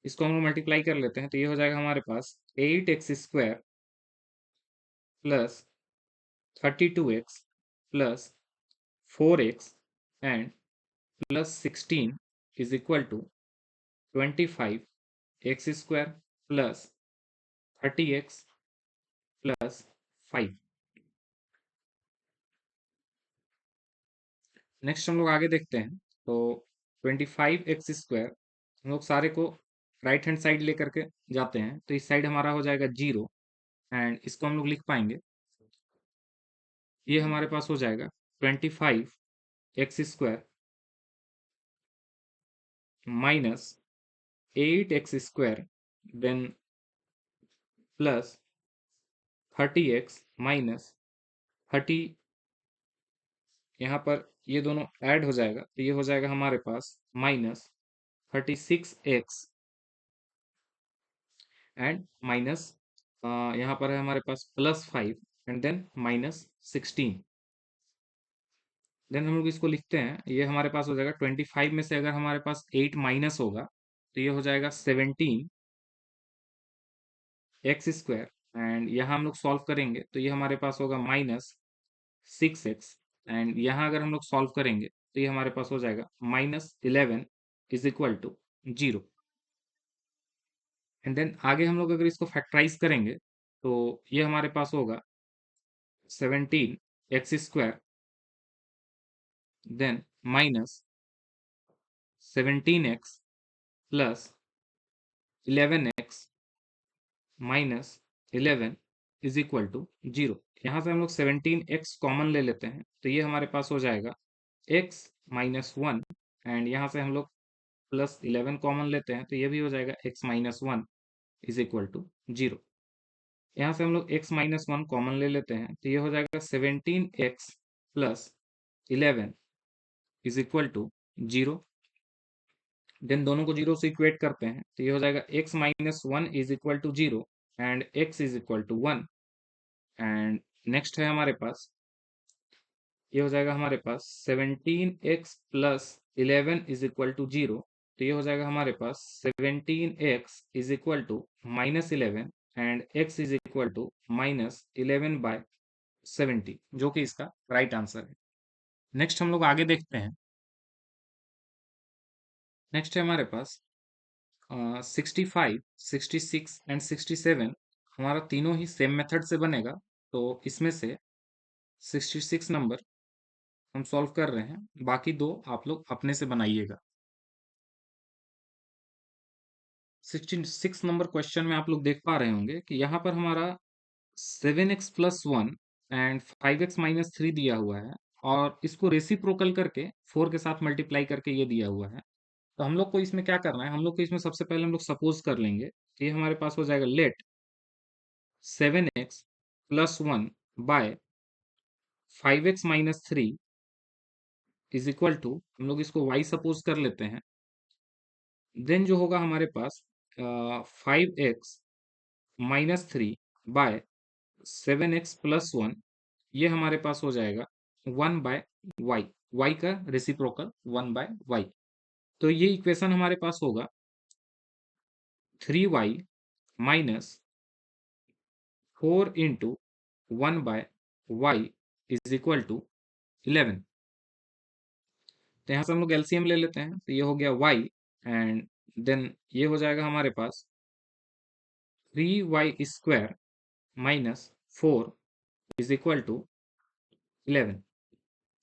इसको हम लोग मल्टीप्लाई कर लेते हैं, तो ये हो जाएगा हमारे पास 8x square plus 32x plus 4x and plus 16 is equal to 25x square plus 30x plus 5। Next हम लोग आगे देखते हैं, तो 25x स्क्वायर हम लोग सारे को राइट हैंड साइड लेकर के जाते हैं, तो इस साइड हमारा हो जाएगा 0 एंड इसको हम लोग लिख पाएंगे, ये हमारे पास हो जाएगा 25x square minus 8x square then plus 30x minus 30, यहाँ पर ये दोनों ऐड हो जाएगा, तो ये हो जाएगा हमारे पास माइनस 36x एंड माइनस यहाँ पर है हमारे पास plus 5 and then minus 16। Then हम लोग इसको लिखते हैं, ये हमारे पास हो जाएगा 25 में से अगर हमारे पास 8 माइनस होगा, तो ये हो जाएगा 17 एक्स स्क्वायर एंड यहाँ हम लोग सॉल्व करेंगे, तो ये हमारे पास होगा माइनस 6x एंड यहाँ अगर हम लोग सॉल्व करेंगे, तो ये हमारे पास हो जाएगा minus 11 is equal to 0। And then आगे हम लोग अगर इसको फैक्टराइज करेंगे, तो ये हमारे पास होगा 17x square then minus 17x plus 11x minus 11 is equal to 0। यहाँ से हम लोग 17x कॉमन ले लेते हैं, तो ये हमारे पास हो जाएगा x माइनस 1 एंड यहाँ से हम लोग प्लस 11 कॉमन लेते हैं, तो ये भी हो जाएगा x minus 1 is equal to 0। यहाँ से हम लोग x माइनस 1 कॉमन ले लेते हैं, तो ये हो जाएगा 17x plus 11 is equal to 0। Then दोनों को 0 से इक्वेट करते हैं, तो ये हो जाएगा x minus 1 is equal to 0 and x is equal to 1 and next है हमारे पास, ये हो जाएगा हमारे पास 17x plus 11 is equal to 0, तो ये हो जाएगा हमारे पास 17x is equal to minus 11 and x is equal to minus 11 by 70, जो कि इसका राइट आंसर है। नेक्स्ट हम लोग आगे देखते हैं, नेक्स्ट है हमारे पास 65 66 एंड 67 हमारा तीनों ही सेम मेथड से बनेगा, तो इसमें से 66 नंबर हम सॉल्व कर रहे हैं, बाकी दो आप लोग अपने से बनाइएगा। 66 नंबर क्वेश्चन में आप लोग देख पा रहे होंगे कि यहाँ पर हमारा 7x plus 1 and 5x minus 3 दिया हुआ है और इसको रेसिप्रोकल करके 4 के साथ मल्टीप्लाई करके ये दिया हुआ है। तो हम लोग को इसमें क्या करना है, हम लोग को इसमें सबसे पहले हम लोग सपोज कर लेंगे कि ये हमारे पास हो जाएगा let 7x plus 1 by 5x minus 3 is equal to, हम लोग इसको y सपोज कर लेते हैं, देन जो होगा हमारे पास 5x minus 3 bye 7x plus 1, ये हमारे पास हो जाएगा 1 बाय वाई, वाई का रेसिप्रोकल 1 बाय वाई। तो ये इक्वेशन हमारे पास होगा 3y minus 4 into 1 by y is equal to 11। तो यहाँ से हम लोग एलसीएम ले लेते हैं, तो ये हो गया y, एंड देन ये हो जाएगा हमारे पास 3y² minus 4 is equal to 11।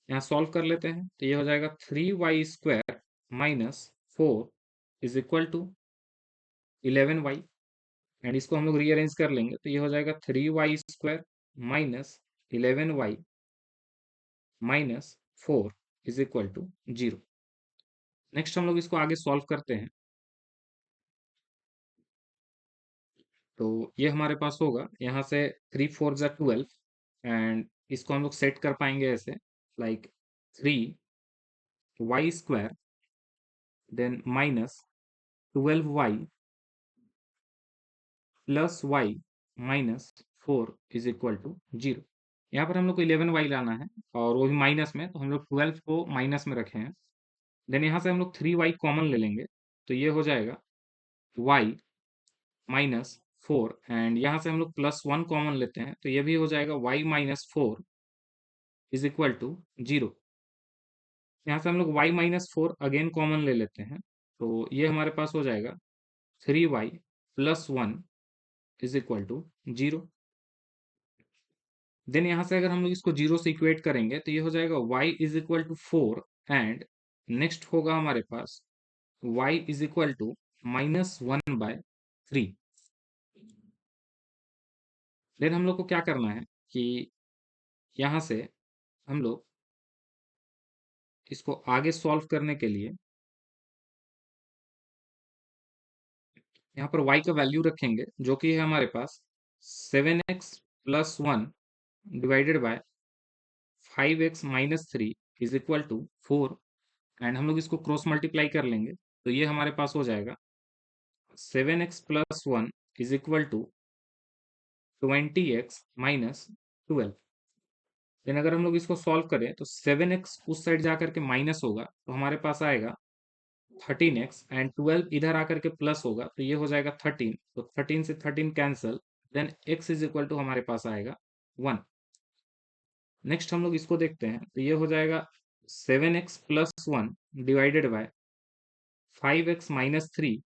यहाँ सॉल्व कर लेते हैं, तो ये हो जाएगा 3y² minus 4 is equal to 11y, and इसको हम लोग रीअरेंज कर लेंगे, तो ये हो जाएगा 3y² minus 11y minus 4 is equal to 0। Next हम लोग इसको आगे सॉल्व करते हैं, तो ये हमारे पास होगा यहाँ से 3 4 ज़ा 12, एंड इसको हम लोग सेट कर पाएंगे ऐसे, like 3y² then minus 12y plus y minus 4 is equal to 0। यहाँ पर हम लोग को 11y लाना है, और वो भी माइनस में, तो हम लोग 12 को माइनस में रखे हैं। देन यहाँ से हम लोग 3y कॉमन ले लेंगे, तो ये हो जाएगा y माइनस 4, एंड यहाँ से हम लोग +1 कॉमन लेते हैं, तो ये भी हो जाएगा y minus 4 is equal to 0। यहाँ से हम लोग y माइनस 4 अगेन कॉमन ले लेते हैं, तो ये हमारे पास हो जाएगा 3y plus 1 is equal to 0। Then यहाँ से अगर हम लोग इसको 0 से इक्वेट करेंगे, तो ये हो जाएगा y is equal to 4, and next होगा हमारे पास y is equal to -1/3। Then हम लोग को क्या करना है कि यहाँ से हम लोग इसको आगे सॉल्व करने के लिए यहाँ पर y का वैल्यू रखेंगे, जो कि है हमारे पास 7x plus 1 divided by 5x minus 3 is equal to 4, and हम लोग इसको क्रॉस मल्टीप्लाई कर लेंगे, तो ये हमारे पास हो जाएगा 7x plus 1 is equal to 20x minus 12। Then अगर हम लोग इसको सॉल्व करें, तो 7x उस साइड जा करके माइनस होगा, तो हमारे पास आएगा 13x, एंड 12 इधर आकर के प्लस होगा, तो ये हो जाएगा 13, तो 13 से 13 cancel, then x is equal to हमारे पास आएगा 1। नेक्स्ट हम लोग इसको देखते हैं, तो ये हो जाएगा 7x plus 1 divided by 5x minus 3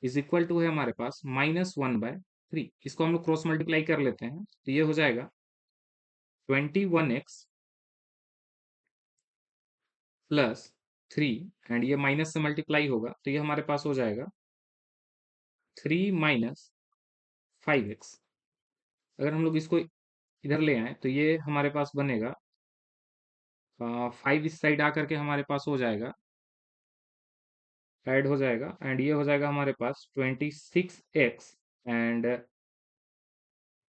is equal to है हमारे पास -1/3। इसको हम लोग क्रॉस मल्टीप्लाई कर लेते हैं, तो ये हो जाएगा 21x प्लस 3, एंड ये माइनस से मल्टीप्लाई होगा, तो ये हमारे पास हो जाएगा 3 माइनस 5x। अगर हम लोग इसको इधर ले आए, तो ये हमारे पास बनेगा 5 इस साइड आकर के हमारे पास हो जाएगा, ऐड हो जाएगा, एंड ये हो जाएगा हमारे पास 26x, एंड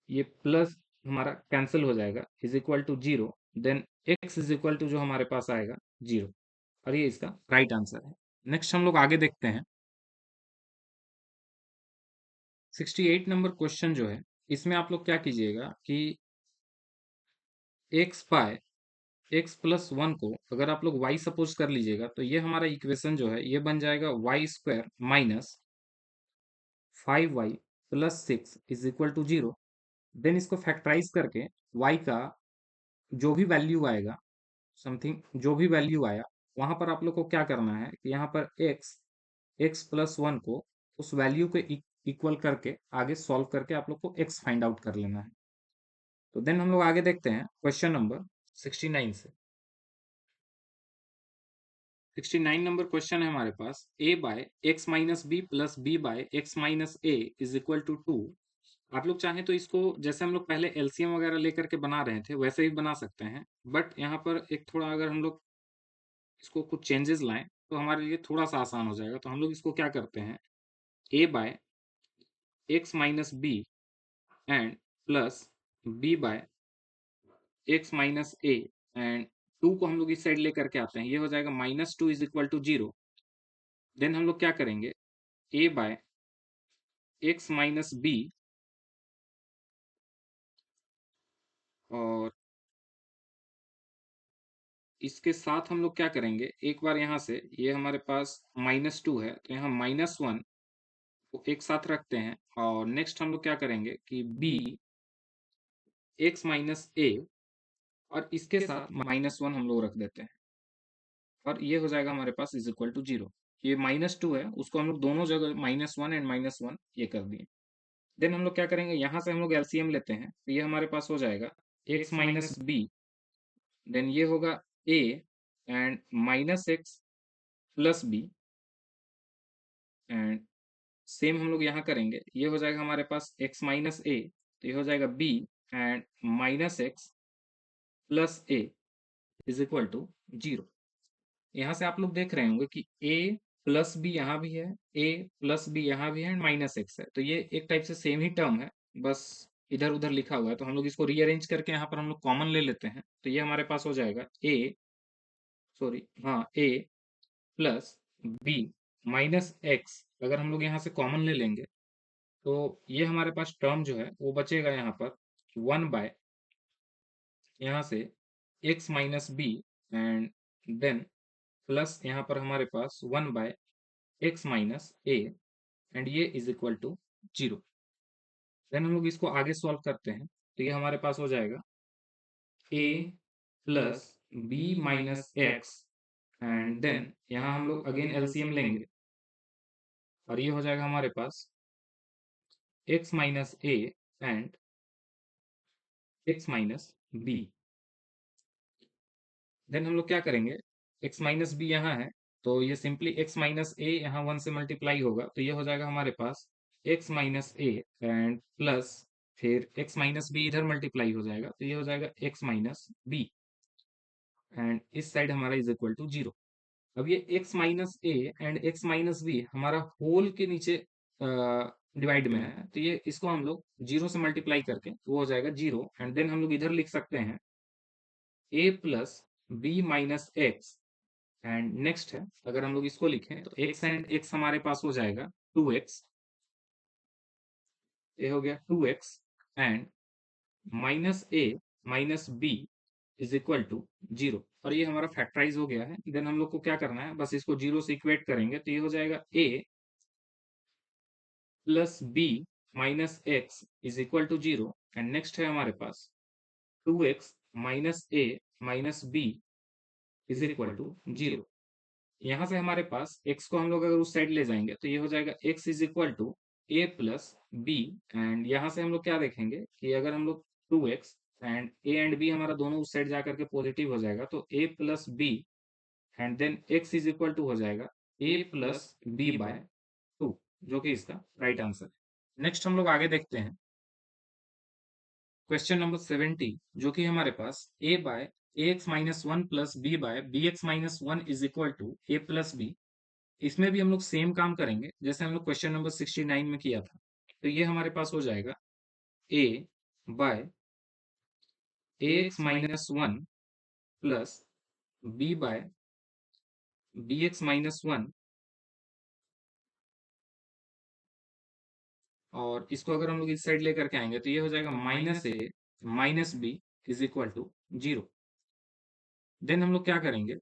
ये प्लस हमारा कैंसिल हो जाएगा, is equal to 0। Then x is equal to जो हमारे पास आएगा 0, और ये इसका राइट आंसर है। नेक्स्ट हम लोग आगे देखते हैं, 68 नंबर क्वेश्चन जो है, इसमें आप लोग क्या कीजिएगा कि x बाय x प्लस 1 को अगर आप लोग y सपोज कर लीजिएगा, तो ये हमारा इक्वेशन जो है ये बन जाएगा y² minus 5y plus 6 is equal to 0। Then इसको फैक्टराइज करके y का जो भी वैल्यू आएगा, समथिंग जो भी वैल्यू आया, वहां पर आप लोग को क्या करना है कि यहाँ पर x प्लस 1 को उस वैल्यू के इक्वल करके आगे सॉल्व करके आप लोग को x फाइंड आउट कर लेना है। तो देन हम लोग आगे देखते हैं क्वेश्चन नंबर 69 से। 69 नंबर क्वेश्चन है हमारे पास, a by x minus b plus b by x minus a is equal to 2। आप लोग चाहें तो इसको जैसे हम लोग पहले एलसीएम वगैरह लेकर के बना रहे थे वैसे ही बना सकते हैं, बट यहाँ पर एक थोड़ा अगर हम लोग इसको कुछ चेंजेस लाएं, तो हमारे लिए थोड़ा सा आसान हो जाएगा। तो हम लोग इसको क्या करते हैं, a by x minus b and plus b by x minus a, and 2 को हम लोग इस साइड लेकर के आते हैं, ये हो जाएगा -2 इज इक्वल टू 0। देन हम लोग क्या करेंगे, a by x minus b, और इसके साथ हम लोग क्या करेंगे, एक बार यहाँ से ये हमारे पास -2 है, तो यहाँ -1 को एक साथ रखते हैं, और नेक्स्ट हम लोग क्या करेंगे कि b एक्स माइनस ए और इसके साथ -1 हम लोग रख देते हैं और ये हो जाएगा हमारे पास इज इक्वल टू 0। ये -2 है, उसको हम लोग दोनों जगह -1 एंड -1 ये कर दिए। देन हम लोग क्या करेंगे, यहाँ से हम लोग एलसीएम लेते हैं, तो ये हमारे पास हो जाएगा x माइनस बी, देन ये होगा a and -x plus b, and same हम लोग यहाँ करेंगे, ये हो जाएगा हमारे पास x माइनस ए, तो ये हो जाएगा b and -x plus a is equal to 0। यहाँ से आप लोग देख रहे होंगे कि a प्लस बी यहाँ भी है, a प्लस बी यहाँ भी है एंड -x है, तो ये एक टाइप से सेम ही टर्म है, बस इधर उधर लिखा हुआ है। तो हम लोग इसको रीअरेंज करके यहाँ पर हम लोग कॉमन ले लेते हैं, तो ये हमारे पास हो जाएगा a plus b minus x. अगर हम लोग यहाँ से कॉमन ले लेंगे तो ये हमारे पास टर्म जो है वो बचेगा यहाँ पर 1 बाय यहाँ से x minus b and then plus यहाँ पर हमारे पास 1 by x minus a and ये इज इक्वल टू 0। देन हम लोग इसको आगे सॉल्व करते हैं, तो ये हमारे पास हो जाएगा a plus b minus x and then यहाँ हम लोग अगेन एलसीएम लेंगे और ये हो जाएगा हमारे पास x minus a and x minus b. Then हम लोग क्या करेंगे, x माइनस बी यहाँ है, तो ये सिंपली x माइनस ए यहाँ 1 से मल्टीप्लाई होगा, तो ये हो जाएगा हमारे पास x minus a and plus फिर x माइनस बी इधर मल्टीप्लाई हो जाएगा, तो ये हो जाएगा x माइनस बी एंड इस साइड हमारा इज इक्वल टू 0। अब ये x minus a and x minus b हमारा होल के नीचे डिवाइड में है, तो ये इसको हम लोग 0 से मल्टीप्लाई करके वो हो जाएगा 0 एंड देन हम लोग इधर लिख सकते हैं a plus b minus x and next है, अगर हम लोग इसको लिखें तो x एंड x हमारे पास हो जाएगा 2x, ये हो गया 2x and minus a minus b is equal to 0 और ये हमारा फैक्टराइज हो गया है। देन हम लोग को क्या करना है, बस इसको 0 से इक्वेट करेंगे, तो ये हो जाएगा a plus b minus x is equal to 0 and next है हमारे पास 2x minus a minus b is equal to 0। यहाँ से हमारे पास x को हम लोग अगर उस साइड ले जाएंगे तो ये हो जाएगा x is equal to a plus b and यहाँ से हम लोग क्या देखेंगे कि अगर हम लोग 2x and a and b हमारा दोनों उस साइड जाकर के पॉजिटिव हो जाएगा, तो a plus b and then x is equal to हो जाएगा a प्लस बी बाय 2, जो कि इसका राइट आंसर है। नेक्स्ट हम लोग आगे देखते हैं क्वेश्चन नंबर 70, जो कि हमारे पास a by a x minus one plus b by b x minus one is equal to a plus b. इसमें भी हम लोग सेम काम करेंगे जैसे हम लोग क्वेश्चन नंबर 69 में किया था, तो ये हमारे पास हो जाएगा a by a x minus one plus b by b x minus one, और इसको अगर हम लोग इस साइड लेकर के आएंगे तो ये हो जाएगा minus a minus b is equal to 0। Then हम लोग क्या करेंगे,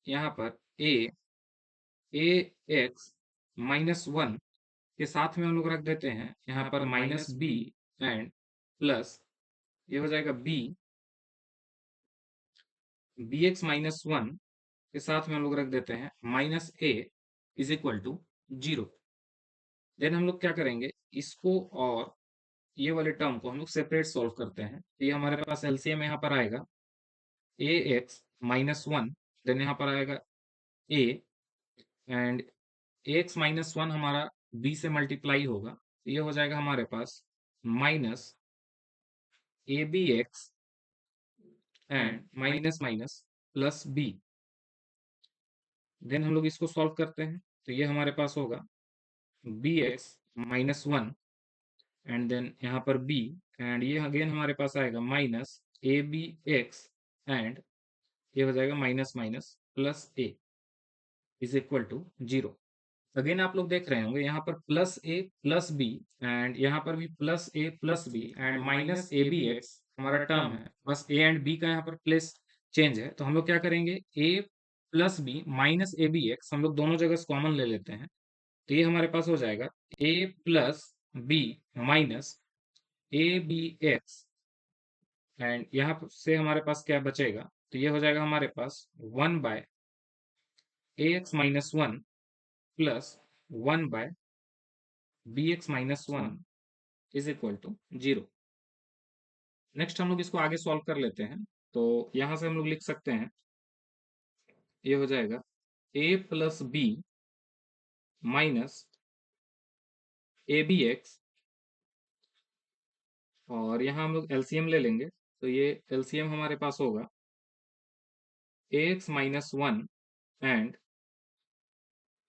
यहाँ पर ए एक्स माइनस वन के साथ में हम लोग रख देते हैं यहाँ पर माइनस बी एंड प्लस ये हो जाएगा बी एक्स माइनस वन के साथ में हम लोग रख देते हैं minus a is equal to 0। Then हम लोग क्या करेंगे, इसको और ये वाले टर्म को हम लोग सेपरेट सॉल्व करते हैं, तो ये हमारे पास एलसीएम यहाँ पर आएगा a x minus one, then यहाँ पर आएगा a and a x minus one हमारा बी से मल्टीप्लाई होगा, तो ये हो जाएगा हमारे पास minus a b x and minus minus plus b. Then हम लोग इसको सॉल्व करते हैं, तो ये हमारे पास होगा b x minus one and then यहाँ पर बी एंड ये अगेन हमारे पास आएगा minus a b x and ये हो जाएगा minus minus plus a is equal to 0। Again आप लोग देख रहे होंगे यहाँ पर plus a plus b and यहाँ पर भी plus a plus b and minus a b x हमारा टर्म है, बस ए एंड बी का यहाँ पर प्लेस चेंज है, तो हम लोग क्या करेंगे a plus b minus a b x हम लोग दोनों जगह कॉमन ले लेते हैं, तो ये हमारे पास हो जाएगा a plus b minus a b x and यहाँ से हमारे पास क्या बचेगा, तो ये हो जाएगा हमारे पास 1/ax-1 plus 1/bx-1 is equal to 0। Next हम लोग इसको आगे सॉल्व कर लेते हैं। तो यहाँ से हम लोग लिख सकते हैं, ये हो जाएगा a plus b minus a b x, और यहाँ हम लोग एलसीएम ले लेंगे। तो ये एलसीएम हमारे पास होगा ax-1 and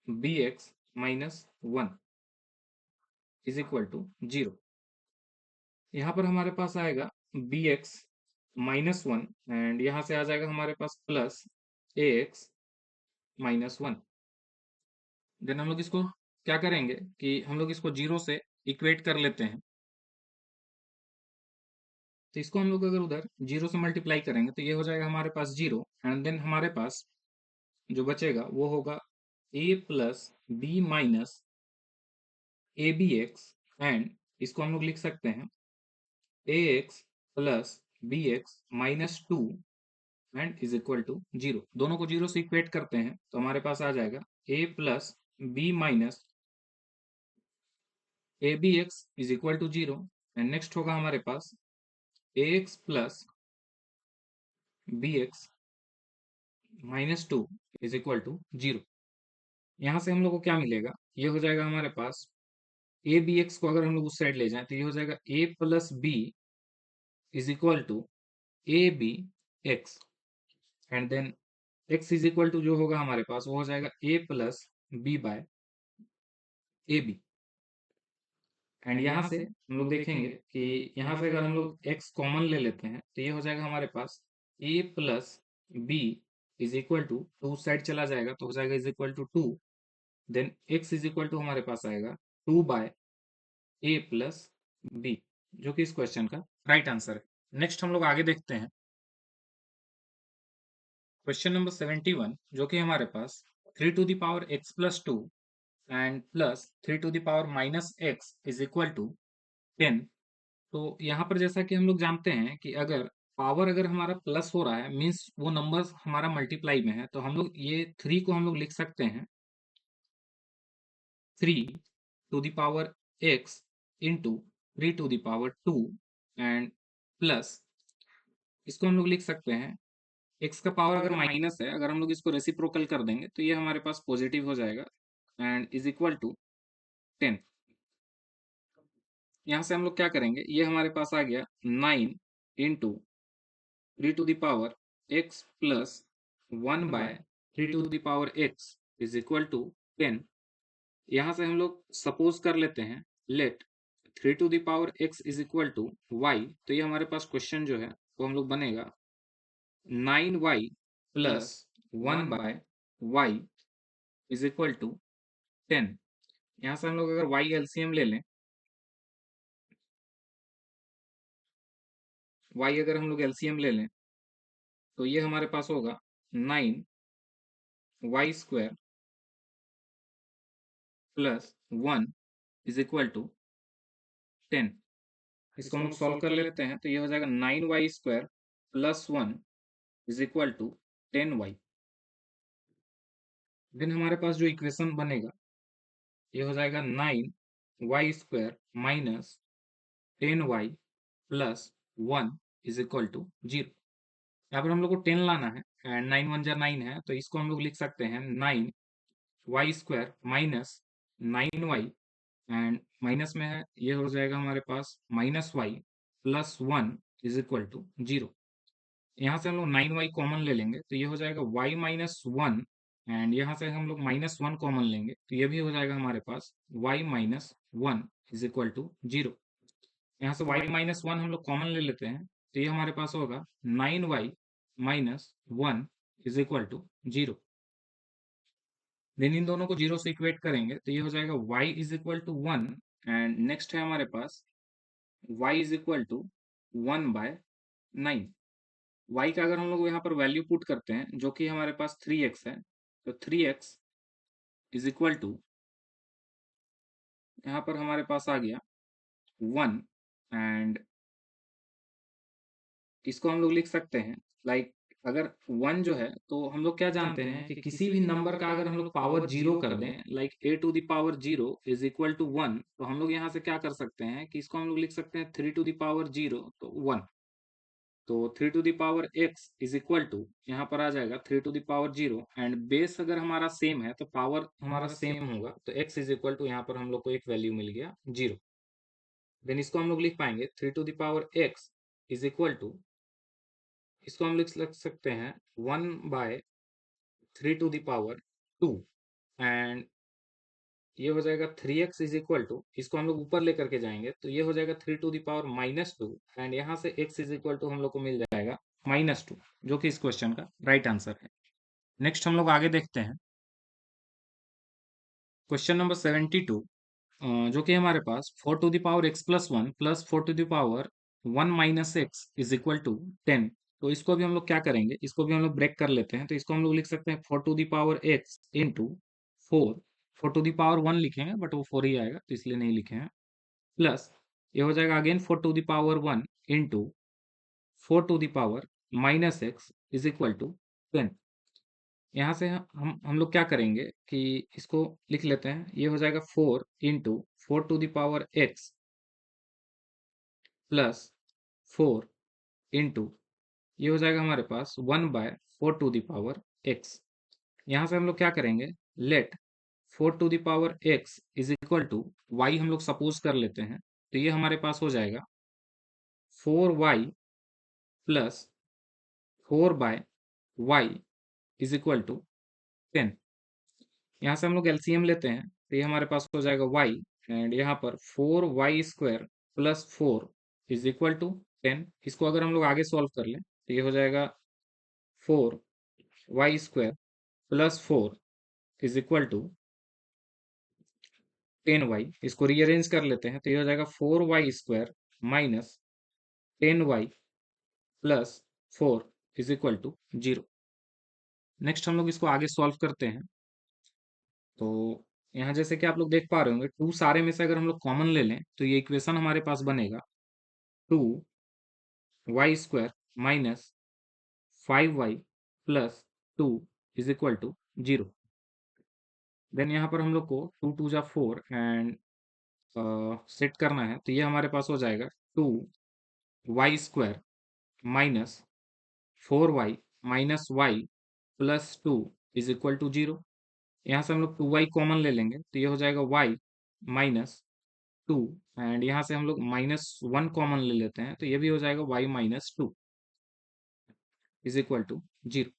bx-1 is equal to 0। यहाँ पर हमारे पास आएगा bx-1 एंड यहाँ से आ जाएगा हमारे पास प्लस ax-1। देन हम लोग इसको क्या करेंगे कि हम लोग इसको 0 से इक्वेट कर लेते हैं। तो इसको हम लोग अगर उधर 0 से मल्टीप्लाई करेंगे तो ये हो जाएगा हमारे पास 0, एंड देन हमारे पास जो बचेगा वो होगा a plus b minus a b x, and इसको हम लोग लिख सकते हैं a x plus b x minus 2 and is equal to 0। दोनों को 0 से इक्वेट करते हैं तो हमारे पास आ जाएगा a plus b minus a b x is equal to 0, and next होगा हमारे पास a x plus b x minus 2 is equal to 0। यहाँ से हम लोग को क्या मिलेगा, ये हो जाएगा हमारे पास ए बी एक्स को अगर हम लोग उस साइड ले जाएं तो ये हो जाएगा a plus b is equal to a b x, and then x is equal to जो होगा हमारे पास वो हो जाएगा a plus b by a b. And यहाँ से हम लोग देखेंगे कि यहाँ से अगर हम लोग x कॉमन ले लेते हैं तो ये हो जाएगा हमारे पास a plus b is equal to, to side चला जाएगा तो हो जाएगा is equal to 2, then x is equal to हमारे पास आएगा 2 बाय a प्लस बी, जो कि इस क्वेश्चन का राइट आंसर है। नेक्स्ट हम लोग आगे देखते हैं क्वेश्चन नंबर 71, जो कि हमारे पास 3 to the power x plus 2 and plus 3 to the power minus x is equal to 10। तो यहाँ पर जैसा कि हम लोग जानते हैं कि अगर पावर अगर हमारा प्लस हो रहा है मीन्स वो नंबर हमारा मल्टीप्लाई में है, तो हम लोग ये 3 को हम लोग लिख सकते हैं 3 to the power x into 3 to the power 2 and plus इसको हम लोग लिख सकते हैं x का पावर अगर माइनस है, अगर हम लोग इसको रेसिप्रोकल कर देंगे तो ये हमारे पास पॉजिटिव हो जाएगा एंड इज इक्वल टू 10। यहाँ से हम लोग क्या करेंगे, ये हमारे पास आ गया 9 into 3 to the power x plus 1 by 3 to the power x is equal to 10। यहाँ से हम लोग सपोज कर लेते हैं let 3 to the power x is equal to y, तो ये हमारे पास क्वेश्चन जो है वो हम लोग बनेगा 9y plus 1 by y is equal to 10। यहाँ से हम लोग अगर y एलसीएम ले लें, y अगर हम लोग एलसीएम ले लें तो ये हमारे पास होगा 9y square plus 1 is equal to 10। इसको हम लोग सॉल्व कर लेते हैं तो ये हो जाएगा 9y square plus 1 is equal to 10y। Then हमारे पास जो इक्वेशन बनेगा ये हो जाएगा 9y square minus 10y plus 1 is equal to 0। यहाँ पर हम लोग को 10 लाना है एंड 9 1 जा 9 है, तो इसको हम लोग लिख सकते हैं 9y square minus 9y, and minus में है ये हो जाएगा हमारे पास minus y plus 1 is equal to 0। यहाँ से हम लोग 9y कॉमन ले लेंगे तो ये हो जाएगा y माइनस 1, एंड यहाँ से हम लोग माइनस 1 कॉमन लेंगे तो ये भी हो जाएगा हमारे पास y minus 1 is equal to 0। यहाँ से y माइनस 1 हम लोग कॉमन ले लेते हैं तो ये हमारे पास होगा 9y minus 1 is equal to 0। Then इन दोनों को 0 से इक्वेट करेंगे तो ये हो जाएगा y is equal to 1, and next है हमारे पास y is equal to 1 by 9। y का अगर हम लोग यहाँ पर वैल्यू पुट करते हैं जो कि हमारे पास 3x है, तो 3x इज इक्वल टू यहाँ पर हमारे पास आ गया 1 एंड इसको हम लोग लिख सकते हैं लाइक अगर 1 जो है तो हम लोग क्या जानते हैं कि किसी भी नंबर का अगर हम लोग पावर 0 कर दें like a to the power 0 is equal to 1, तो हम लोग यहाँ से क्या कर सकते हैं कि इसको हम लोग लिख सकते हैं 3 टू द पावर 0 तो 1। तो 3 to the power x is equal to यहाँ पर आ जाएगा 3 to the power 0 and base अगर हमारा सेम है तो पावर हमारा सेम होगा, तो x इज इक्वल टू यहाँ पर हम लोग को एक वैल्यू मिल गया 0। देन इसको हम लोग लिख पाएंगे 3 to the power x is equal to, इसको हम लिख सकते हैं 1/3 टू द पावर 2 एंड ये हो जाएगा 3x इज इक्वल टू, इसको हम लोग ऊपर लेकर के जाएंगे तो ये हो जाएगा 3 टू द पावर -2 एंड यहाँ से x इज इक्वल टू हम लोग को मिल जाएगा -2, जो कि इस क्वेश्चन का राइट आंसर है। नेक्स्ट हम लोग आगे देखते हैं क्वेश्चन नंबर 72, जो कि हमारे पास 4 to the power x plus 1 plus 4 to the power 1 minus x is equal to 10। तो इसको भी हम लोग क्या करेंगे, इसको भी हम लोग ब्रेक कर लेते हैं, तो इसको हम लोग लिख सकते हैं 4 to the power x into 4, 4 to the power 1 लिखेंगे बट वो 4 ही आएगा तो इसलिए नहीं लिखे हैं, प्लस ये हो जाएगा again 4 to the power 1 into 4 to the power minus x is equal to 10। यहाँ से हम लोग क्या करेंगे कि इसको लिख लेते हैं, ये हो जाएगा 4 into 4 to the power x plus 4 into ये हो जाएगा हमारे पास 1/4 टू द पावर एक्स। यहाँ से हम लोग क्या करेंगे, let 4 to the power x is equal to y हम लोग सपोज कर लेते हैं, तो ये हमारे पास हो जाएगा 4y plus 4/y is equal to 10। यहाँ से हम लोग एलसीएम लेते हैं तो ये हमारे पास हो जाएगा y एंड यहाँ पर 4y² plus 4 is equal to 10। इसको अगर हम लोग आगे सॉल्व कर लें तो ये हो जाएगा 4y² plus 4 is equal to 10y। इसको रीअरेंज कर लेते हैं तो ये हो जाएगा 4y² minus 10y plus 4 is equal to 0। Next हम लोग इसको आगे सॉल्व करते हैं, तो यहाँ जैसे कि आप लोग देख पा रहे होंगे 2 सारे में से अगर हम लोग कॉमन ले लें तो ये इक्वेशन हमारे पास बनेगा 2y² minus 5y plus 2 is equal to 0। Then यहाँ पर हम लोग को 2 2 जा 4 एंड सेट करना है, तो ये हमारे पास हो जाएगा 2y² minus 4y minus y plus 2 is equal to 0। यहाँ से हम लोग 2y कॉमन ले लेंगे तो ये हो जाएगा y माइनस 2 एंड यहाँ से हम लोग -1 कॉमन ले लेते हैं तो ये भी हो जाएगा y minus 2 is equal to 0।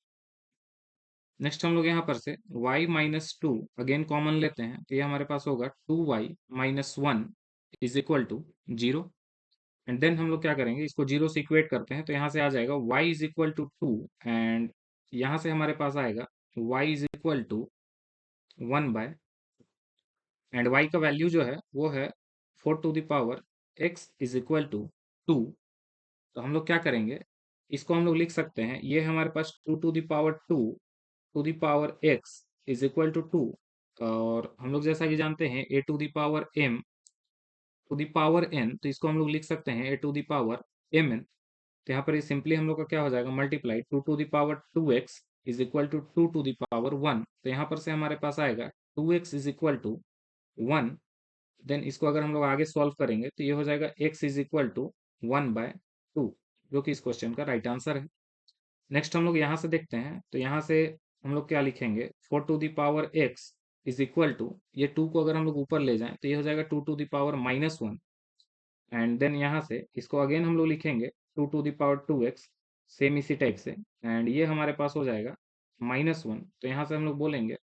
Next हम लोग यहाँ पर से y माइनस 2 अगेन कॉमन लेते हैं तो ये हमारे पास होगा 2y minus 1 is equal to 0 and then हम लोग क्या करेंगे, इसको 0 से इक्वेट करते हैं तो यहाँ से आ जाएगा y is equal to 2 and यहाँ से हमारे पास आएगा y is equal to 1 by and y का वैल्यू जो है वो है 4 to the power x is equal to 2। तो हम लोग क्या करेंगे, इसको हम लोग लिख सकते हैं, ये हमारे पास 2 to the power 2 to the power x is equal to 2, और हम लोग जैसा कि जानते हैं a to the power m to the power n, तो इसको हम लोग लिख सकते हैं a to the power mn। तो यहाँ पर ये सिंपली हम लोग का क्या हो जाएगा, multiply 2 to the power 2x is equal to 2 to the power 1। तो यहाँ पर से हमारे पास आएगा 2x is equal to 1। Then इसको अगर हम लोग आगे सॉल्व करेंगे तो ये हो जाएगा x इज इक्वल टू 1/2, जो कि इस क्वेश्चन का राइट आंसर है। नेक्स्ट हम लोग यहाँ से देखते हैं, तो यहाँ से हम लोग क्या लिखेंगे, 4 to the power x is equal to, ये 2 को अगर हम लोग ऊपर ले जाएं तो ये हो जाएगा 2 to the power -1 and then यहाँ से इसको अगेन हम लोग लिखेंगे 2 to the power 2x, same इसी टाइप से, एंड ये हमारे पास हो जाएगा -1। तो यहाँ से हम लोग बोलेंगे,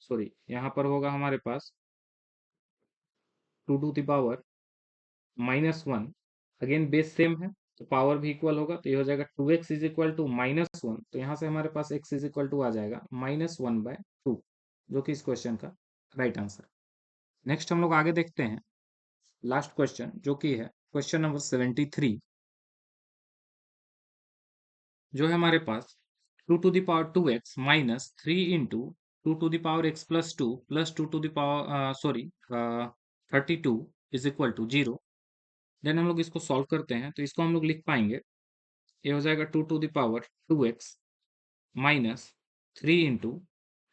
सॉरी यहाँ पर होगा हमारे पास 2 to the power -1, again base same है तो पावर भी इक्वल होगा, तो ये हो जाएगा 2x इज इक्वल टू -1। तो यहाँ से हमारे पास x इज इक्वल टू आ जाएगा -1/2, जो कि इस क्वेश्चन का राइट आंसर। नेक्स्ट हम लोग आगे देखते हैं लास्ट क्वेश्चन, जो कि है क्वेश्चन नंबर 73, जो है हमारे पास 2 to the power 2x minus 3 into 2 to the power x plus 2 plus 2 to the power 32 is equal to 0। Then हम लोग इसको सॉल्व करते हैं तो इसको हम लोग लिख पाएंगे, ये हो जाएगा 2 to the power 2x minus 3 into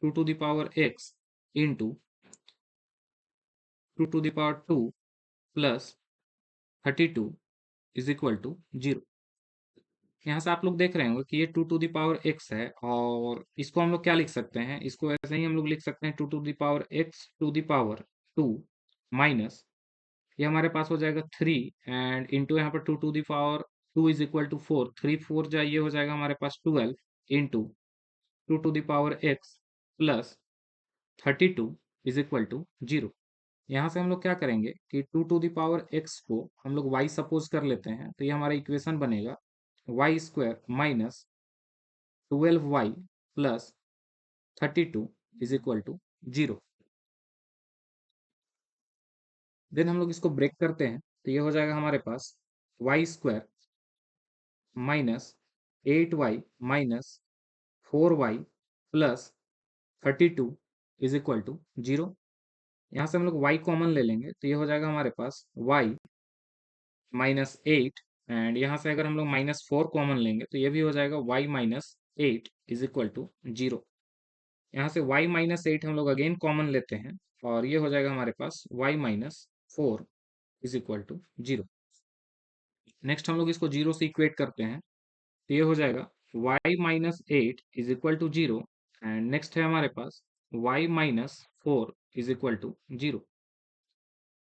2 to the power x into 2 to the power 2 plus 32 is equal to 0। यहाँ से आप लोग देख रहे होंगे कि ये 2 टू द पावर x है, और इसको हम लोग क्या लिख सकते हैं, इसको ऐसे ही हम लोग लिख सकते हैं 2 to the power x to the power 2 minus ये हमारे पास हो जाएगा 3 एंड इंटू यहाँ पर 2 to the power 2 is equal to 4, 3 4 जाए ये हो जाएगा हमारे पास 12 into 2 to the power x plus 32 is equal to 0। यहाँ से हम लोग क्या करेंगे कि 2 टू द पावर x को हम लोग y सपोज कर लेते हैं, तो ये हमारा इक्वेशन बनेगा y square minus 12y plus 32 is equal to 0। Then हम लोग इसको ब्रेक करते हैं, तो ये हो जाएगा हमारे पास y square minus 8y minus 4y plus 32 is equal to 0। यहाँ से हम लोग y कॉमन ले लेंगे, तो ये हो जाएगा हमारे पास y माइनस 8 एंड यहाँ से अगर हम लोग माइनस 4 कॉमन लेंगे, तो ये भी हो जाएगा y minus 8 is equal to 0। यहाँ से y माइनस 8 हम लोग अगेन कॉमन लेते हैं, और ये हो जाएगा हमारे पास y minus 4 is equal to 0। Next हम लोग इसको 0 से इक्वेट करते हैं, तो ये हो जाएगा y minus 8 is equal to 0 and next है हमारे पास y minus 4 is equal to 0।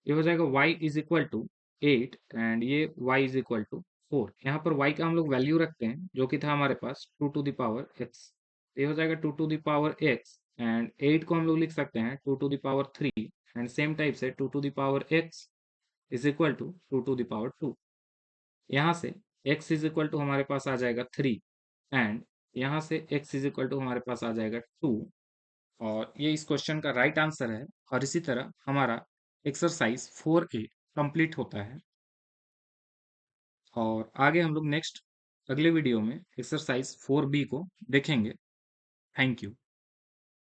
ये हो जाएगा y is equal to 8 and ये y इज इक्वल टू 4। यहाँ पर y का हम लोग वैल्यू रखते हैं जो कि था हमारे पास 2 टू द पावर x। ये हो जाएगा 2 to the power x and 8 को हम लोग लिख सकते हैं 2 to the power 3 and same type से 2 to the power x is equal to 2 to the power 2। यहाँ से x इज इक्वल टू हमारे पास आ जाएगा 3 एंड यहाँ से x इज इक्वल टू हमारे पास आ जाएगा 2, और ये इस क्वेश्चन का राइट आंसर है। और इसी तरह हमारा एक्सरसाइज 4A कंप्लीट होता है, और आगे हम लोग नेक्स्ट अगले वीडियो में एक्सरसाइज 4B को देखेंगे। Thank you.